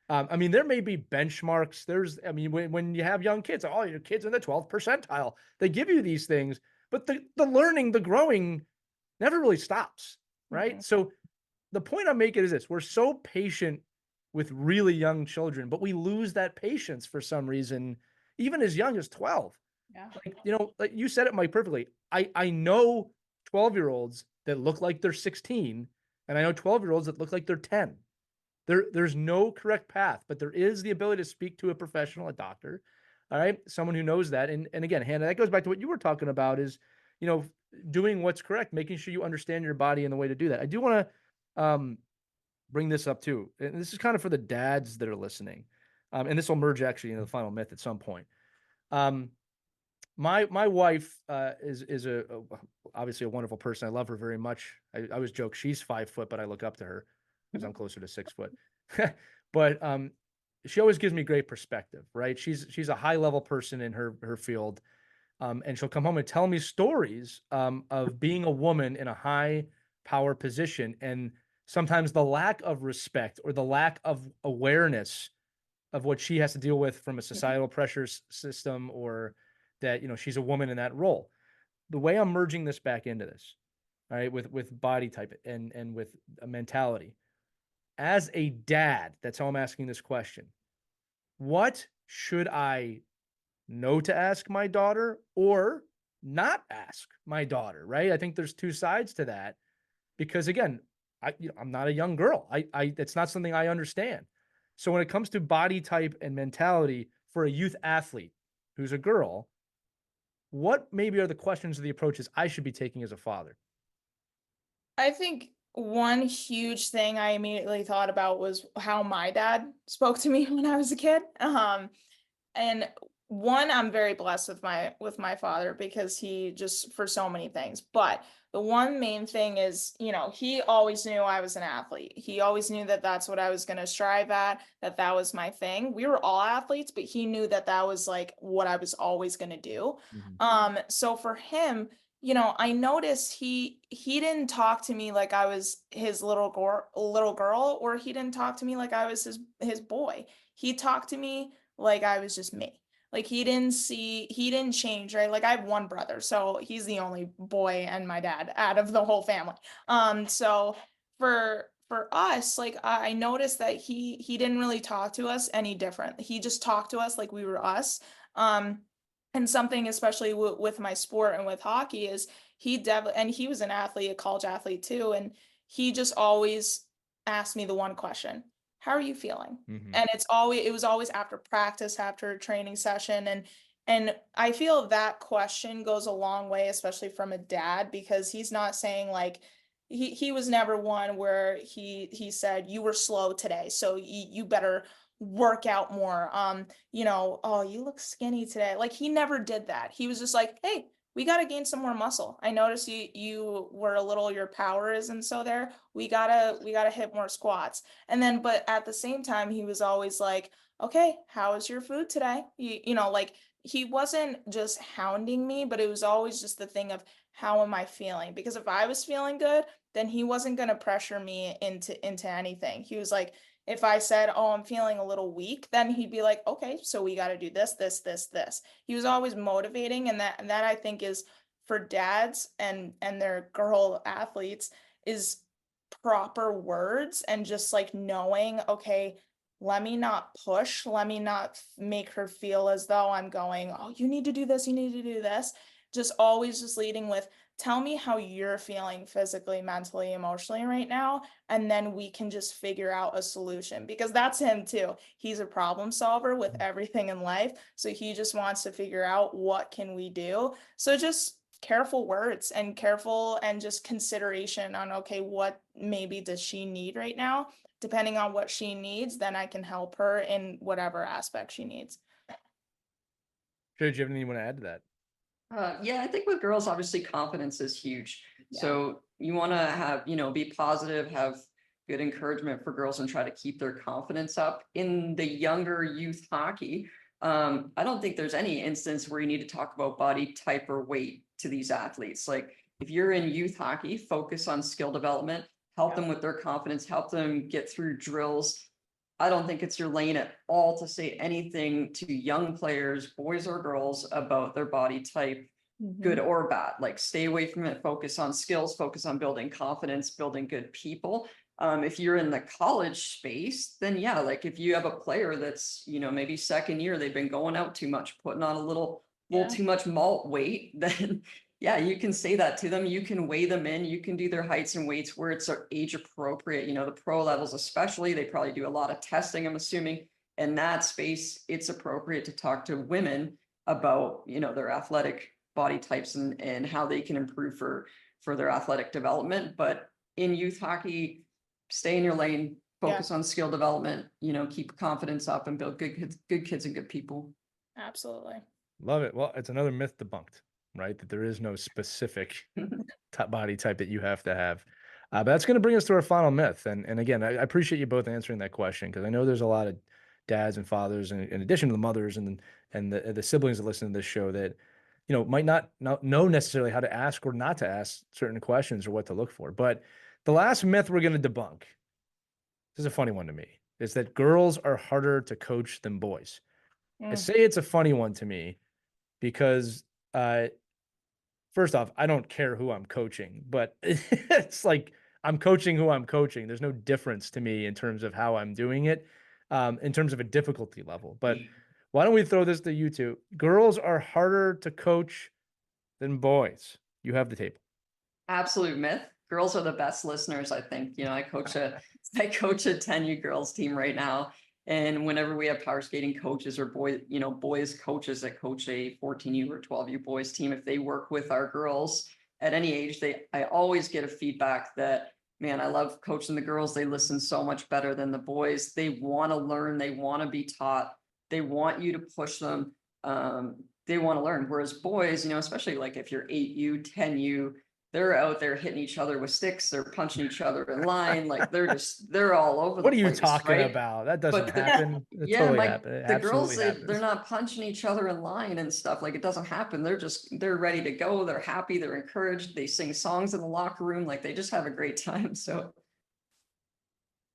I mean, there may be benchmarks. When you have young kids, oh, your kid's in the 12th percentile. They give you these things, but the learning, the growing never really stops, right? Mm-hmm. So the point I'm making is this: we're so patient with really young children, but we lose that patience for some reason, even as young as 12. Yeah. Like you said it, Mike, perfectly. I know 12-year-olds that look like they're 16, and I know 12-year-olds that look like they're 10. There's no correct path, but there is the ability to speak to a professional, a doctor, all right, someone who knows that. And again, Hannah, that goes back to what you were talking about, is, doing what's correct, making sure you understand your body and the way to do that. I do want to bring this up too, and this is kind of for the dads that are listening, and this will merge actually into the final myth at some point. My wife is obviously a wonderful person. I love her very much. I always joke she's 5 foot, but I look up to her because I'm closer to 6 foot. But she always gives me great perspective, right? She's a high level person in her field. And she'll come home and tell me stories of being a woman in a high power position, and sometimes the lack of respect or the lack of awareness of what she has to deal with from a societal pressures system, or that, she's a woman in that role. The way I'm merging this back into this, all right, with body type and with a mentality, as a dad, that's how I'm asking this question. What should I know to ask my daughter, or not ask my daughter, right? I think there's two sides to that, because again, I'm not a young girl. It's not something I understand. So when it comes to body type and mentality for a youth athlete who's a girl, what maybe are the questions or the approaches I should be taking as a father? I think one huge thing I immediately thought about was how my dad spoke to me when I was a kid. And one, I'm very blessed with my father because he just for so many things. But the one main thing is, he always knew I was an athlete. He always knew that that's what I was going to strive at, that that was my thing. We were all athletes, but he knew that that was like what I was always going to do. So for him, I noticed he didn't talk to me like I was his little girl, or he didn't talk to me like I was his boy. He talked to me like I was just me. Like he didn't change, right? Like I have one brother, so he's the only boy and my dad out of the whole family. So for us, like I noticed that he didn't really talk to us any different. He just talked to us like we were us. And something especially with my sport and with hockey is and he was an athlete, a college athlete too, and he just always asked me the one question: how are you feeling? And it was always after practice, after a training session. And I feel that question goes a long way, especially from a dad, because he's not saying like he was never one where he said you were slow today, so you better work out more. Oh, you look skinny today. Like he never did that. He was just like, hey, we got to gain some more muscle. I noticed you were a little, your power isn't so there. We gotta hit more squats. And then, but at the same time, he was always like, okay, how is your food today? Like he wasn't just hounding me, but it was always just the thing of how am I feeling? Because if I was feeling good, then he wasn't going to pressure me into anything. He was like, if I said, oh, I'm feeling a little weak, then he'd be like, okay, so we got to do this, this, this, this. He was always motivating. And that I think is for dads and their girl athletes is proper words and just like knowing, okay, let me not push, let me not make her feel as though I'm going, oh, you need to do this, you need to do this. Just always just leading with, tell me how you're feeling physically, mentally, emotionally right now, and then we can just figure out a solution, because that's him too. He's a problem solver with everything in life, so he just wants to figure out what can we do. So just careful words and careful and just consideration on, okay, what maybe does she need right now? Depending on what she needs, then I can help her in whatever aspect she needs. Sure, do you have anything you want to add to that? Yeah, I think with girls, obviously confidence is huge. Yeah. So you want to have, be positive, have good encouragement for girls and try to keep their confidence up. In the younger youth hockey, I don't think there's any instance where you need to talk about body type or weight to these athletes. Like if you're in youth hockey, focus on skill development, help them with their confidence, help them get through drills. I don't think it's your lane at all to say anything to young players, boys or girls, about their body type, good or bad. Like stay away from it, focus on skills, focus on building confidence, building good people. If you're in the college space, then yeah, like if you have a player that's, maybe second year, they've been going out too much, putting on a little too much malt weight, then yeah, you can say that to them. You can weigh them in. You can do their heights and weights where it's age appropriate. The pro levels, especially, they probably do a lot of testing, I'm assuming. In that space, it's appropriate to talk to women about, their athletic body types and how they can improve for their athletic development. But in youth hockey, stay in your lane, focus on skill development, keep confidence up and build good kids and good people. Absolutely. Love it. Well, it's another myth debunked, right? That there is no specific body type that you have to have. But that's going to bring us to our final myth. And again, I appreciate you both answering that question, because I know there's a lot of dads and fathers, and in addition to the mothers and the siblings that listen to this show, that might not know necessarily how to ask or not to ask certain questions or what to look for. But the last myth we're going to debunk, this is a funny one to me, is that girls are harder to coach than boys. I say it's a funny one to me because first off, I don't care who I'm coaching, but it's like I'm coaching who I'm coaching. There's no difference to me in terms of how I'm doing it, in terms of a difficulty level. But why don't we throw this to you two? Girls are harder to coach than boys. You have the table. Absolute myth. girls are the best listeners, I think. I coach a 10U girls team right now. And whenever we have power skating coaches or boys coaches that coach a 14U or 12U boys team, if they work with our girls at any age, I always get a feedback that, man, I love coaching the girls. They listen so much better than the boys. They want to learn. They want to be taught. They want you to push them. They want to learn. Whereas boys, especially like if you're 8U, 10U, they're out there hitting each other with sticks. They're punching each other in line. Like they're all over What the are you place, talking right? about? That doesn't But happen. It yeah, totally Mike, happen. It the girls, absolutely they're happens. not punching each other in line and stuff. Like it doesn't happen. They're ready to go. They're happy. They're encouraged. They sing songs in the locker room. Like they just have a great time. So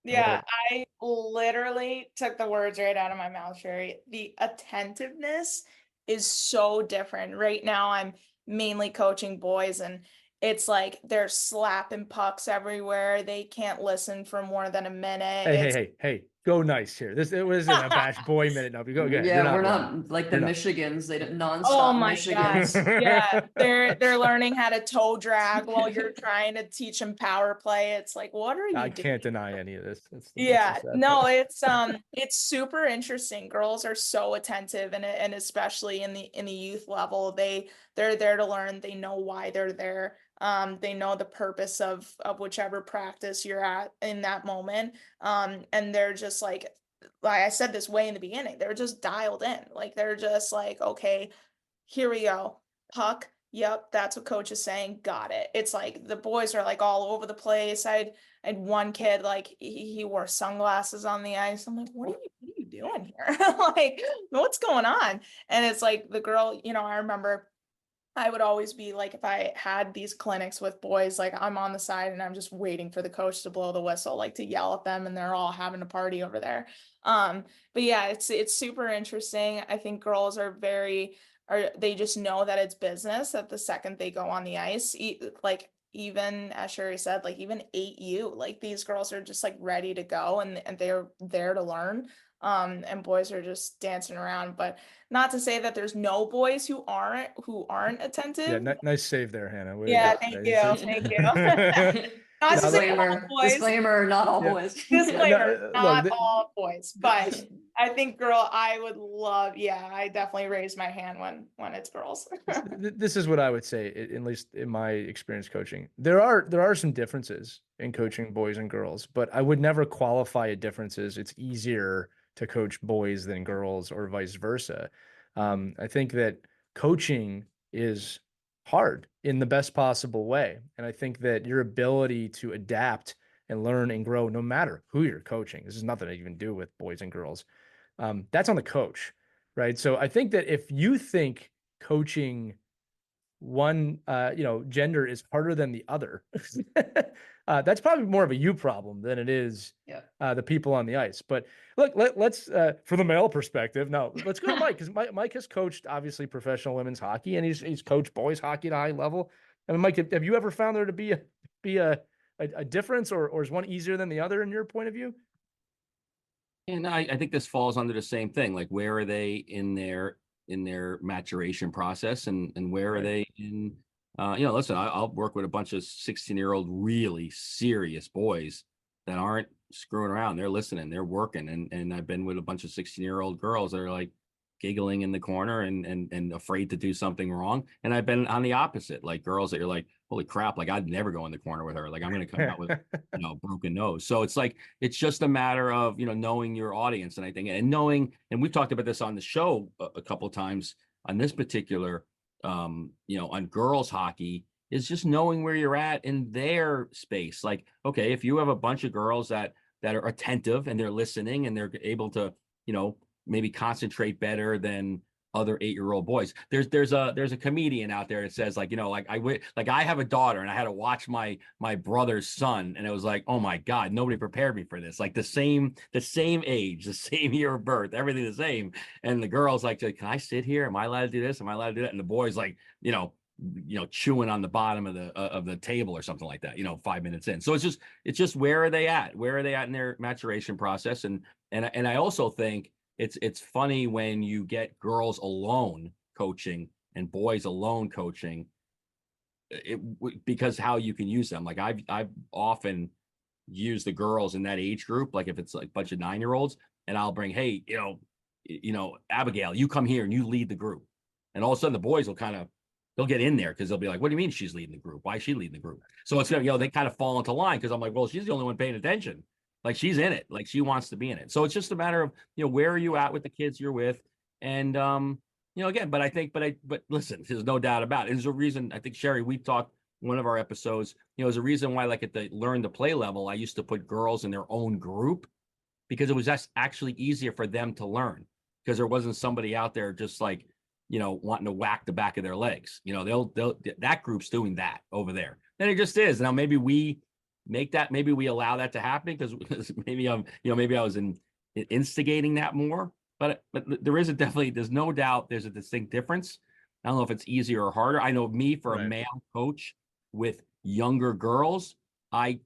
Yeah, I literally took the words right out of my mouth, Sherry. The attentiveness is so different. Right now, I'm mainly coaching boys, and it's like they're slapping pucks everywhere. They can't listen for more than a minute. Hey, go nice here. It wasn't a bash boy minute. No, go ahead. yeah, we're wrong. not like the Michigans. They don't Oh nonstop my Michigans. gosh. Yeah, they're learning how to toe drag while you're trying to teach them power play. It's like, what are you I doing? can't deny any of this. That's the Yeah, sad no, part. it's super interesting. Girls are so attentive, and especially in the youth level, they're there to learn. They know why they're there. They know the purpose of whichever practice you're at in that moment. And they're just like I said this way in the beginning, they're just dialed in. Like they're just like, okay, here we go. Puck. Yep, that's what coach is saying. Got it. It's like the boys are like all over the place. I had one kid, like he wore sunglasses on the ice. I'm like, what are you doing here? Like, what's going on? And it's like the girl, I remember I would always be like, if I had these clinics with boys, like I'm on the side and I'm just waiting for the coach to blow the whistle, like to yell at them, and they're all having a party over there. But yeah, it's super interesting. I think girls are they just know that it's business at the second they go on the ice. Like even as Sherry said, like even 8U, like these girls are just like ready to go, and they're there to learn. And boys are just dancing around, but not to say that there's no boys who aren't attentive. Yeah, nice save there, Hannah. Yeah, thank you. Not to say all boys. Disclaimer, not all Yeah. boys. Disclaimer, not look, all boys, but I think I would love, I definitely raise my hand when it's girls. this is what I would say, at least in my experience coaching. There are some differences in coaching boys and girls, but I would never qualify a difference as it's easier to coach boys than girls or vice versa. I think that coaching is hard in the best possible way. And I think that your ability to adapt and learn and grow, no matter who you're coaching, this is nothing to even do with boys and girls. That's on the coach, right? So I think that if you think coaching one, gender is harder than the other, that's probably more of a you problem than it is the people on the ice. But look, let's from the male perspective, now let's go to Mike, because Mike has coached obviously professional women's hockey, and he's coached boys hockey at a high level. I mean, Mike, have you ever found there to be a difference, or is one easier than the other in your point of view? And I think this falls under the same thing. Like, where are they in their maturation process, and where are they in, listen, I'll work with a bunch of 16-year-old really serious boys that aren't screwing around. They're listening, they're working. And I've been with a bunch of 16-year-old girls that are like giggling in the corner and afraid to do something wrong. And I've been on the opposite, like girls that you're like, holy crap, like I'd never go in the corner with her. Like I'm going to come out with, broken nose. So it's like, it's just a matter of, knowing your audience. And I think, and we've talked about this on the show a couple of times on this particular, on girls hockey, is just knowing where you're at in their space. Like, okay, if you have a bunch of girls that are attentive and they're listening and they're able to, maybe concentrate better than other 8-year-old boys. There's a comedian out there that says, like, I have a daughter and I had to watch my brother's son, and it was like, oh my God, nobody prepared me for this. Like the same age, the same year of birth, everything the same. And the girl's like, can I sit here? Am I allowed to do this? Am I allowed to do that? And the boy's like, chewing on the bottom of the table or something like that, 5 minutes in. So it's just where are they at? Where are they at in their maturation process? And I also think it's funny when you get girls alone coaching and boys alone coaching. because how you can use them. Like I've often used the girls in that age group, like if it's like a bunch of 9-year-olds, and I'll bring, hey, Abigail, you come here and you lead the group. And all of a sudden the boys will they'll get in there because they'll be like, what do you mean she's leading the group? Why is she leading the group? So it's gonna, they kind of fall into line because I'm like, well, she's the only one paying attention. Like she's in it, like she wants to be in it. So it's just a matter of, where are you at with the kids you're with? And again, but listen, there's no doubt about it. There's a reason, I think, Sherry, we've talked one of our episodes, there's a reason why, like at the learn to play level, I used to put girls in their own group because it was just actually easier for them to learn because there wasn't somebody out there just like, wanting to whack the back of their legs. They'll that group's doing that over there. And it just is. Now, maybe we maybe we allow that to happen because maybe I was instigating that more, but there's no doubt there's a distinct difference. I don't know if it's easier or harder. I know me for a male coach with younger girls, I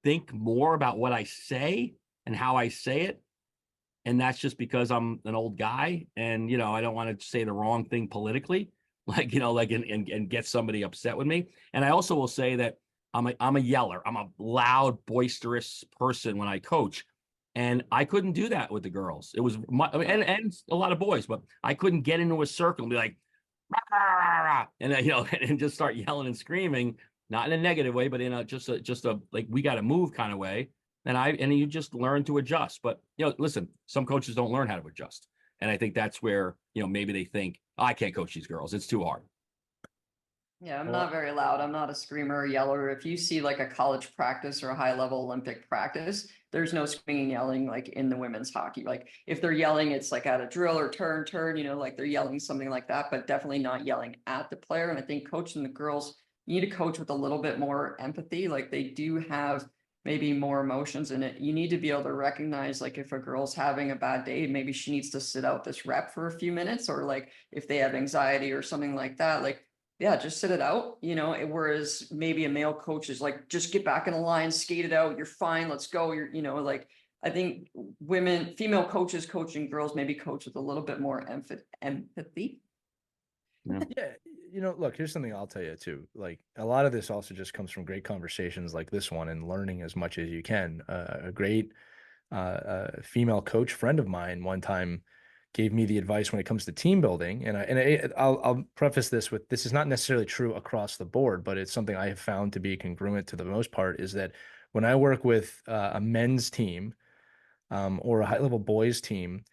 think more about what I say and how I say it. And that's just because I'm an old guy and, I don't want to say the wrong thing politically, and get somebody upset with me. And I also will say that I'm a yeller. I'm a loud, boisterous person when I coach. And I couldn't do that with the girls. It was and a lot of boys, but I couldn't get into a circle and be like, rah, rah, rah, and and just start yelling and screaming, not in a negative way, but in a just a like we got to move kind of way. And you just learn to adjust. But listen, some coaches don't learn how to adjust, and I think that's where maybe they think, I can't coach these girls; it's too hard. Yeah, I'm not very loud. I'm not a screamer or yeller. If you see like a college practice or a high level Olympic practice, there's no screaming and yelling like in the women's hockey. Like if they're yelling, it's like at a drill or turn, like they're yelling something like that, but definitely not yelling at the player. And I think coaching the girls, you need to coach with a little bit more empathy. Like they do have maybe more emotions in it. You need to be able to recognize, like if a girl's having a bad day, maybe she needs to sit out this rep for a few minutes, or like if they have anxiety or something like that, like, yeah, just sit it out, whereas maybe a male coach is like, just get back in the line, skate it out. You're fine. Let's go. Like, I think female coaches coaching girls maybe coach with a little bit more empathy. Yeah. Look, here's something I'll tell you too. Like a lot of this also just comes from great conversations like this one and learning as much as you can. A great female coach friend of mine one time gave me the advice when it comes to team building. And I'll preface this with, this is not necessarily true across the board, but it's something I have found to be congruent to the most part, is that when I work with a men's team or a high level boys team,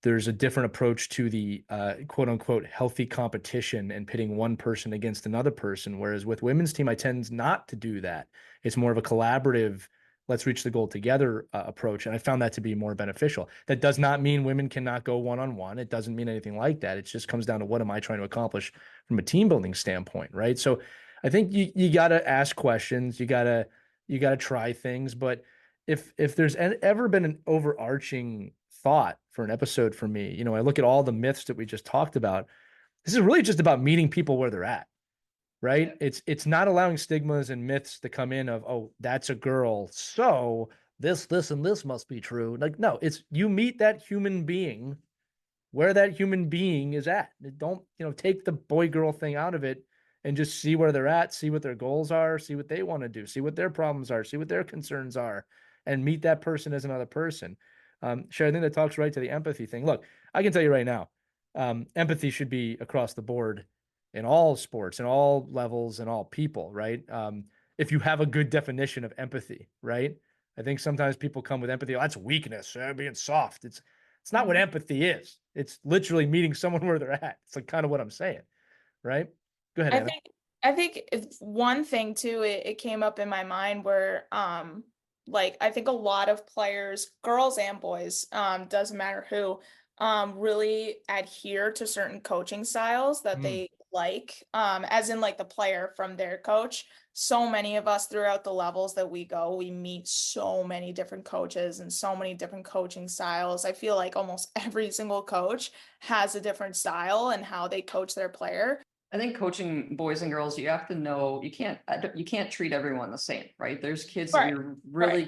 there's a different approach to the quote unquote healthy competition and pitting one person against another person. Whereas with women's team, I tend not to do that. It's more of a collaborative, let's reach the goal together approach. And I found that to be more beneficial. That does not mean women cannot go one-on-one. It doesn't mean anything like that. It just comes down to what am I trying to accomplish from a team building standpoint, right? So I think you got to ask questions. You got to try things. But if there's ever been an overarching thought for an episode for me, I look at all the myths that we just talked about. This is really just about meeting people where they're at. Right. It's not allowing stigmas and myths to come in of, oh, that's a girl, so this, and this must be true. Like, no, it's you meet that human being where that human being is at. Don't, take the boy girl thing out of it and just see where they're at, see what their goals are, see what they want to do, see what their problems are, see what their concerns are, and meet that person as another person. Sure, I think that talks right to the empathy thing. Look, I can tell you right now, empathy should be across the board in all sports, in all levels, and all people, right? If you have a good definition of empathy, right? I think sometimes people come with empathy, oh, that's weakness, being soft. It's not what empathy is. It's literally meeting someone where they're at. It's like kind of what I'm saying, right? Go ahead, Anna. I think it's one thing too, it came up in my mind where like I think a lot of players, girls and boys, doesn't matter who, really adhere to certain coaching styles that they like, as in like the player from their coach. So many of us throughout the levels that we go, we meet so many different coaches and so many different coaching styles. I feel like almost every single coach has a different style and how they coach their player. I think coaching boys and girls, you have to know you can't treat everyone the same, right? There's kids that you're really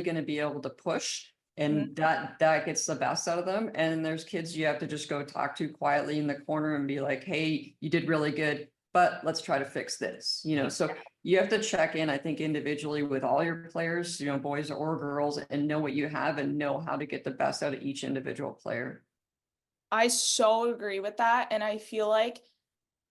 gonna be able to push, and that gets the best out of them. And there's kids you have to just go talk to quietly in the corner and be like, hey, you did really good, but let's try to fix this, so you have to check in, I think, individually with all your players, boys or girls, and know what you have and know how to get the best out of each individual player. I so agree with that. And I feel like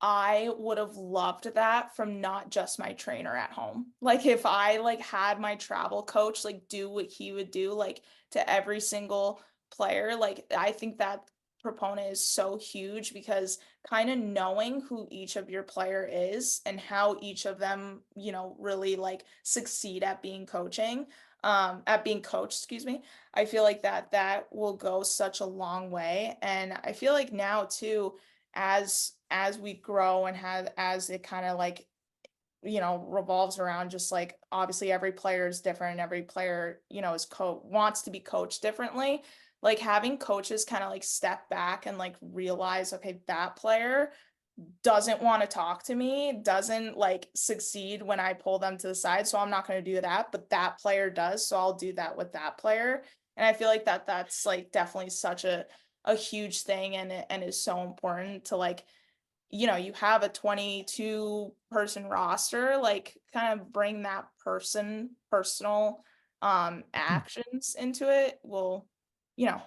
I would have loved that from not just my trainer at home. Like if I like had my travel coach like do what he would do like to every single player, like I think that proponent is so huge because kind of knowing who each of your player is and how each of them, really like succeed at being coached, excuse me. I feel like that will go such a long way. And I feel like now too, as we grow and as it kind of like revolves around just like obviously every player is different, every player is wants to be coached differently, like having coaches kind of like step back and like realize, okay, that player doesn't want to talk to me, doesn't like succeed when I pull them to the side, so I'm not going to do that, but that player does, so I'll do that with that player. And I feel like that's like definitely such a huge thing, and is so important to like you have a 22 person roster, like kind of bring that personal actions into it will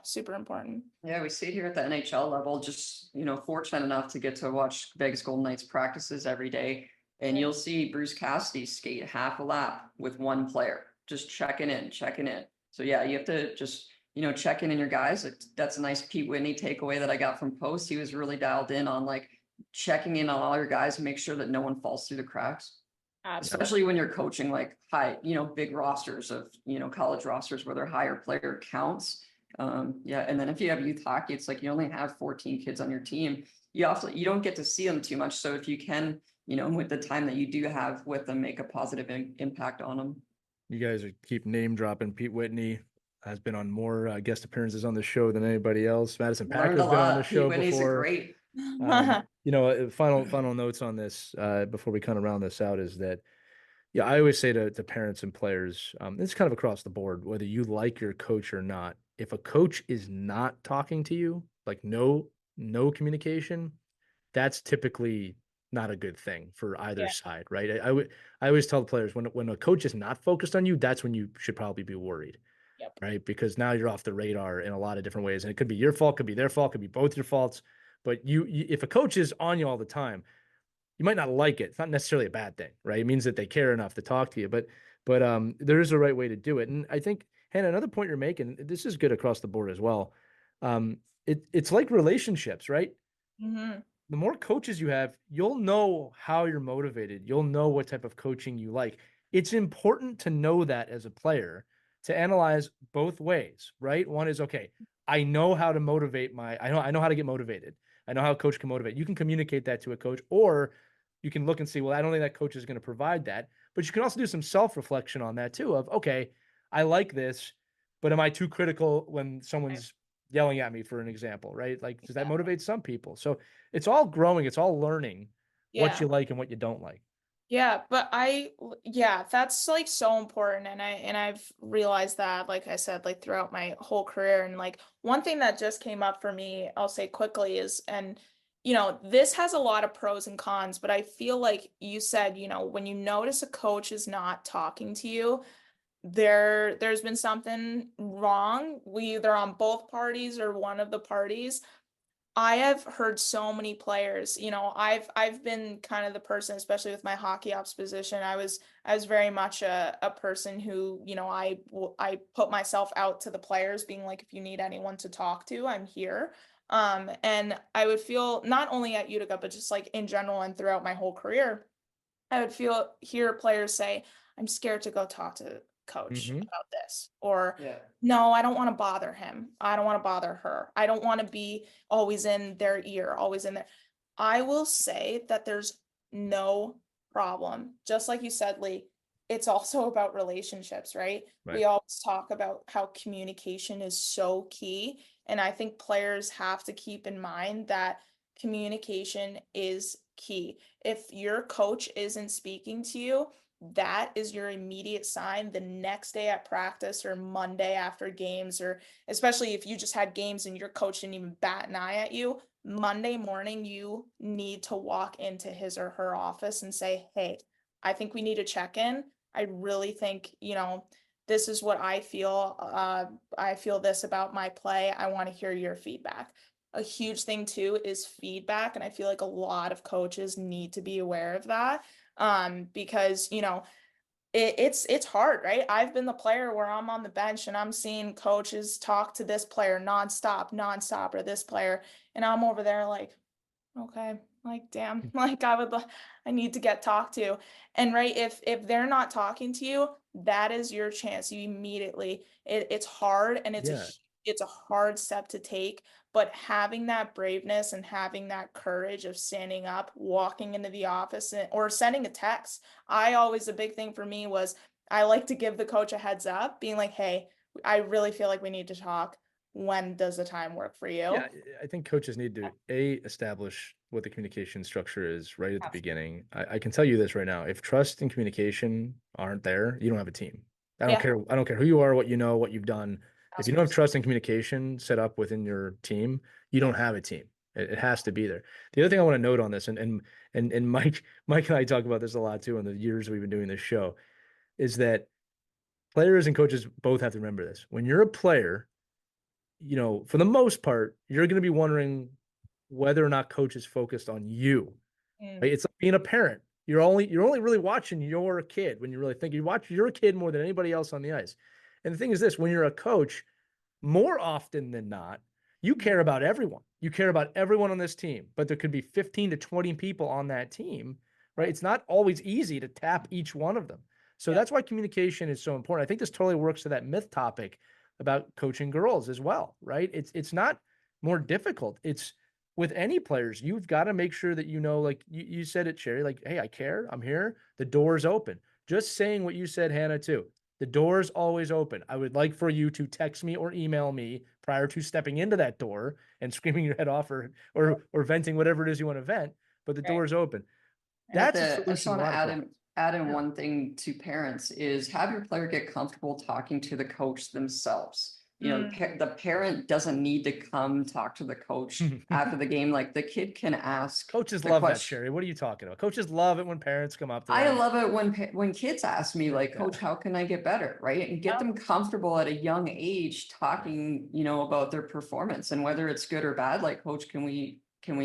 super important. Yeah, we see it here at the NHL level, just, fortunate enough to get to watch Vegas Golden Knights practices every day. And you'll see Bruce Cassidy skate half a lap with one player, just checking in. So yeah, you have to just, check in your guys. That's a nice Pete Whitney takeaway that I got from Post. He was really dialed in on like checking in on all your guys and make sure that no one falls through the cracks. Absolutely. Especially when you're coaching like high, big rosters of, college rosters where their higher player counts. Yeah. And then if you have youth hockey, it's like you only have 14 kids on your team. You don't get to see them too much. So if you can, with the time that you do have with them, make a positive impact on them. You guys keep name dropping. Pete Whitney has been on more guest appearances on the show than anybody else. Madison Pack has been on the show Pete Whitney's before. Great. Final notes on this before we kind of round this out is that, yeah, I always say to parents and players, it's kind of across the board, whether you like your coach or not. If a coach is not talking to you, like no communication, that's typically not a good thing for either side, right? I always tell the players when a coach is not focused on you, that's when you should probably be worried. Yep. Right? Because now you're off the radar in a lot of different ways. And it could be your fault, could be their fault, could be both your faults. But you if a coach is on you all the time, you might not like it. It's not necessarily a bad thing, right? It means that they care enough to talk to you. But there is a right way to do it. And I think, Hannah, another point you're making, this is good across the board as well. It's like relationships, right? Mm-hmm. The more coaches you have, you'll know how you're motivated. You'll know what type of coaching you like. It's important to know that as a player, to analyze both ways, right? One is, okay, I know how to motivate I know how to get motivated. I know how a coach can motivate. You can communicate that to a coach, or you can look and see, well, I don't think that coach is going to provide that. But you can also do some self-reflection on that too, of, okay, I like this, but am I too critical when someone's yelling at me, for an example, right? Like, does that motivate some people? So it's all growing. It's all learning what you like and what you don't like. Yeah, but that's like so important. And I've realized that, like I said, like throughout my whole career. And like one thing that just came up for me, I'll say quickly is, and this has a lot of pros and cons, but I feel like you said, when you notice a coach is not talking to you, there's been something wrong. We either on both parties or one of the parties. I have heard so many players, I've been kind of the person, especially with my hockey ops position. I was very much a person who, I put myself out to the players being like, if you need anyone to talk to, I'm here. And I would feel not only at Utica, but just like in general and throughout my whole career, I would hear players say, I'm scared to go talk to coach about this, or no, I don't want to bother him. I don't want to bother her. I don't want to be always in their ear, always in there. I will say that there's no problem. Just like you said, Lee, it's also about relationships, right? We always talk about how communication is so key. And I think players have to keep in mind that communication is key. If your coach isn't speaking to you, that is your immediate sign the next day at practice or Monday after games, or especially if you just had games and your coach didn't even bat an eye at you, Monday morning, you need to walk into his or her office and say, hey, I think we need to check in. I really think, this is what I feel. I feel this about my play. I want to hear your feedback. A huge thing too is feedback. And I feel like a lot of coaches need to be aware of that. Because, it's hard, right? I've been the player where I'm on the bench and I'm seeing coaches talk to this player nonstop, or this player, and I'm over there like, okay, like, damn, like I need to get talked to. And right, if they're not talking to you, that is your chance. You immediately, it's hard, and Yeah. it's a hard step to take, but having that braveness and having that courage of standing up, walking into the office, or sending a text. A big thing for me was I like to give the coach a heads up, being like, hey, I really feel like we need to talk. When does the time work for you? Yeah, I think coaches need to establish what the communication structure is right at the beginning. I can tell you this right now: if trust and communication aren't there, you don't have a team. I don't care. I don't care who you are, what you know, what you've done. If you don't have trust and communication set up within your team, you don't have a team. It has to be there. The other thing I want to note on this, and Mike and I talk about this a lot too in the years we've been doing this show, is that players and coaches both have to remember this. When you're a player, for the most part, you're going to be wondering whether or not coach is focused on you. Right? It's like being a parent. You're only really watching your kid when you really think you watch your kid more than anybody else on the ice. And the thing is this: when you're a coach, more often than not, you care about everyone. You care about everyone on this team, but there could be 15 to 20 people on that team, right? It's not always easy to tap each one of them. So that's why communication is so important. I think this totally works to that myth topic about coaching girls as well, right? It's not more difficult. It's with any players, you've got to make sure that like you said it, Sherry, like, hey, I care. I'm here. The door's open. Just saying what you said, Hannah, too. The door's always open. I would like for you to text me or email me prior to stepping into that door and screaming your head off or venting whatever it is you want to vent, but the door's open. That's a I just solution. want to add in one thing to parents is have your player get comfortable talking to the coach themselves. The parent doesn't need to come talk to the coach after the game. Like the kid can ask. Coaches love that, Sherry. What are you talking about? Coaches love it when parents come up to them. I love it when kids ask me like, Coach, how can I get better? Right. And get them comfortable at a young age talking, about their performance and whether it's good or bad. Like, Coach, can we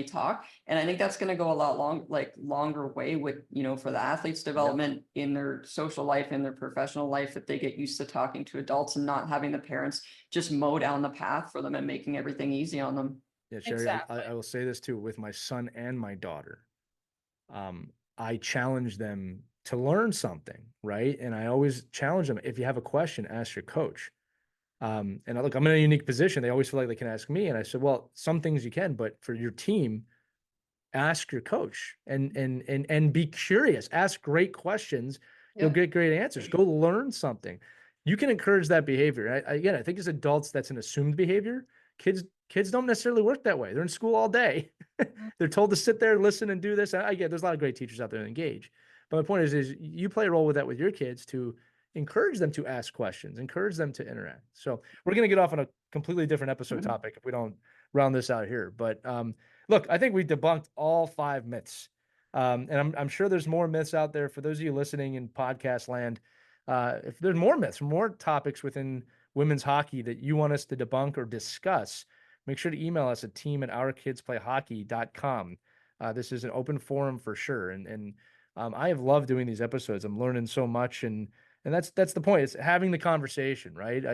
talk? And I think that's going to go a lot longer way with, for the athlete's development in their social life, in their professional life, that they get used to talking to adults and not having the parents just mow down the path for them and making everything easy on them. Yeah, Sherry, exactly. I will say this too, with my son and my daughter. I challenge them to learn something, right? And I always challenge them, if you have a question, ask your coach. And look, I'm in a unique position. They always feel like they can ask me. And I said, well, some things you can, but for your team, ask your coach and be curious. Ask great questions. You'll get great answers. Go learn something. You can encourage that behavior. I think as adults, that's an assumed behavior. Kids don't necessarily work that way. They're in school all day. They're told to sit there, listen, and do this. I get there's a lot of great teachers out there that engage. But my point is you play a role with that with your kids to encourage them to ask questions, encourage them to interact. So we're going to get off on a completely different episode topic if we don't round this out here. But look, I think we debunked all 5 myths. And I'm sure there's more myths out there for those of you listening in podcast land. If there's more myths, more topics within women's hockey that you want us to debunk or discuss, make sure to email us at team@ourkidsplayhockey.com. This is an open forum for sure. And I have loved doing these episodes. I'm learning so much, and that's the point. It's having the conversation, right?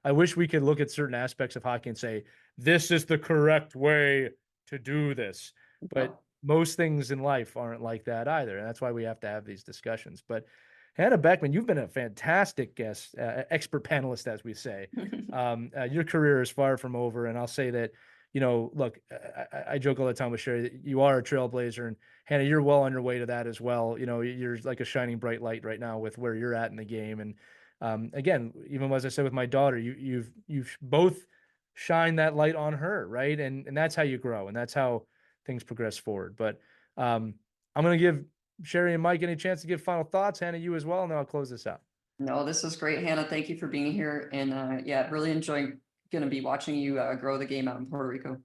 I wish we could look at certain aspects of hockey and say, this is the correct way to do this. But most things in life aren't like that either. And that's why we have to have these discussions. But Hannah Beckman, you've been a fantastic guest, expert panelist, as we say. Your career is far from over. And I'll say that, look, I joke all the time with Sherry that you are a trailblazer, and Hannah, you're well on your way to that as well. You're like a shining bright light right now with where you're at in the game. And again, even as I said with my daughter, you've both shined that light on her, right? And that's how you grow, and that's how things progress forward. But I'm going to give Sherry and Mike any chance to give final thoughts. Hannah, you as well, and then I'll close this out. No, this is great, Hannah. Thank you for being here. And really enjoying going to be watching you grow the game out in Puerto Rico.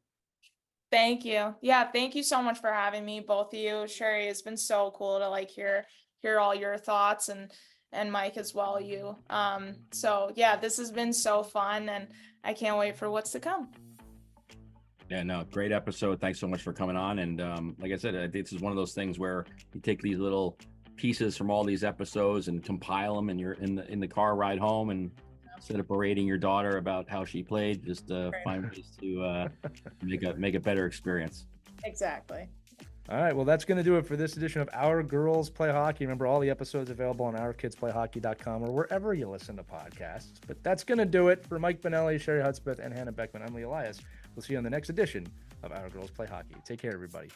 Thank you. Yeah, thank you so much for having me, both of you. Sherry, it's been so cool to like hear all your thoughts, and Mike as well, you. So yeah, this has been so fun, and I can't wait for what's to come. Yeah, no, great episode. Thanks so much for coming on. And like I said, I think this is one of those things where you take these little pieces from all these episodes and compile them, and you're in the car ride home, and instead of berating your daughter about how she played, just find ways to make a better experience. Exactly. All right, well, that's going to do it for this edition of Our Girls Play Hockey. Remember, all the episodes available on ourkidsplayhockey.com or wherever you listen to podcasts. But that's going to do it for Mike Benelli, Sherry Hudspeth, and Hannah Beckman. I'm Lee Elias. We'll see you on the next edition of Our Girls Play Hockey. Take care, everybody.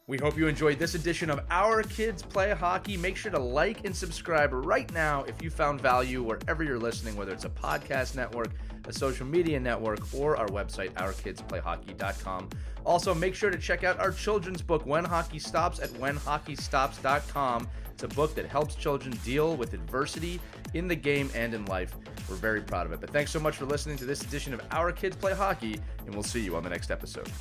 We hope you enjoyed this edition of Our Kids Play Hockey. Make sure to like and subscribe right now if you found value wherever you're listening, whether it's a podcast network, a social media network, or our website, ourkidsplayhockey.com. Also, make sure to check out our children's book, When Hockey Stops, at whenhockeystops.com. It's a book that helps children deal with adversity in the game and in life. We're very proud of it. But thanks so much for listening to this edition of Our Kids Play Hockey, and we'll see you on the next episode.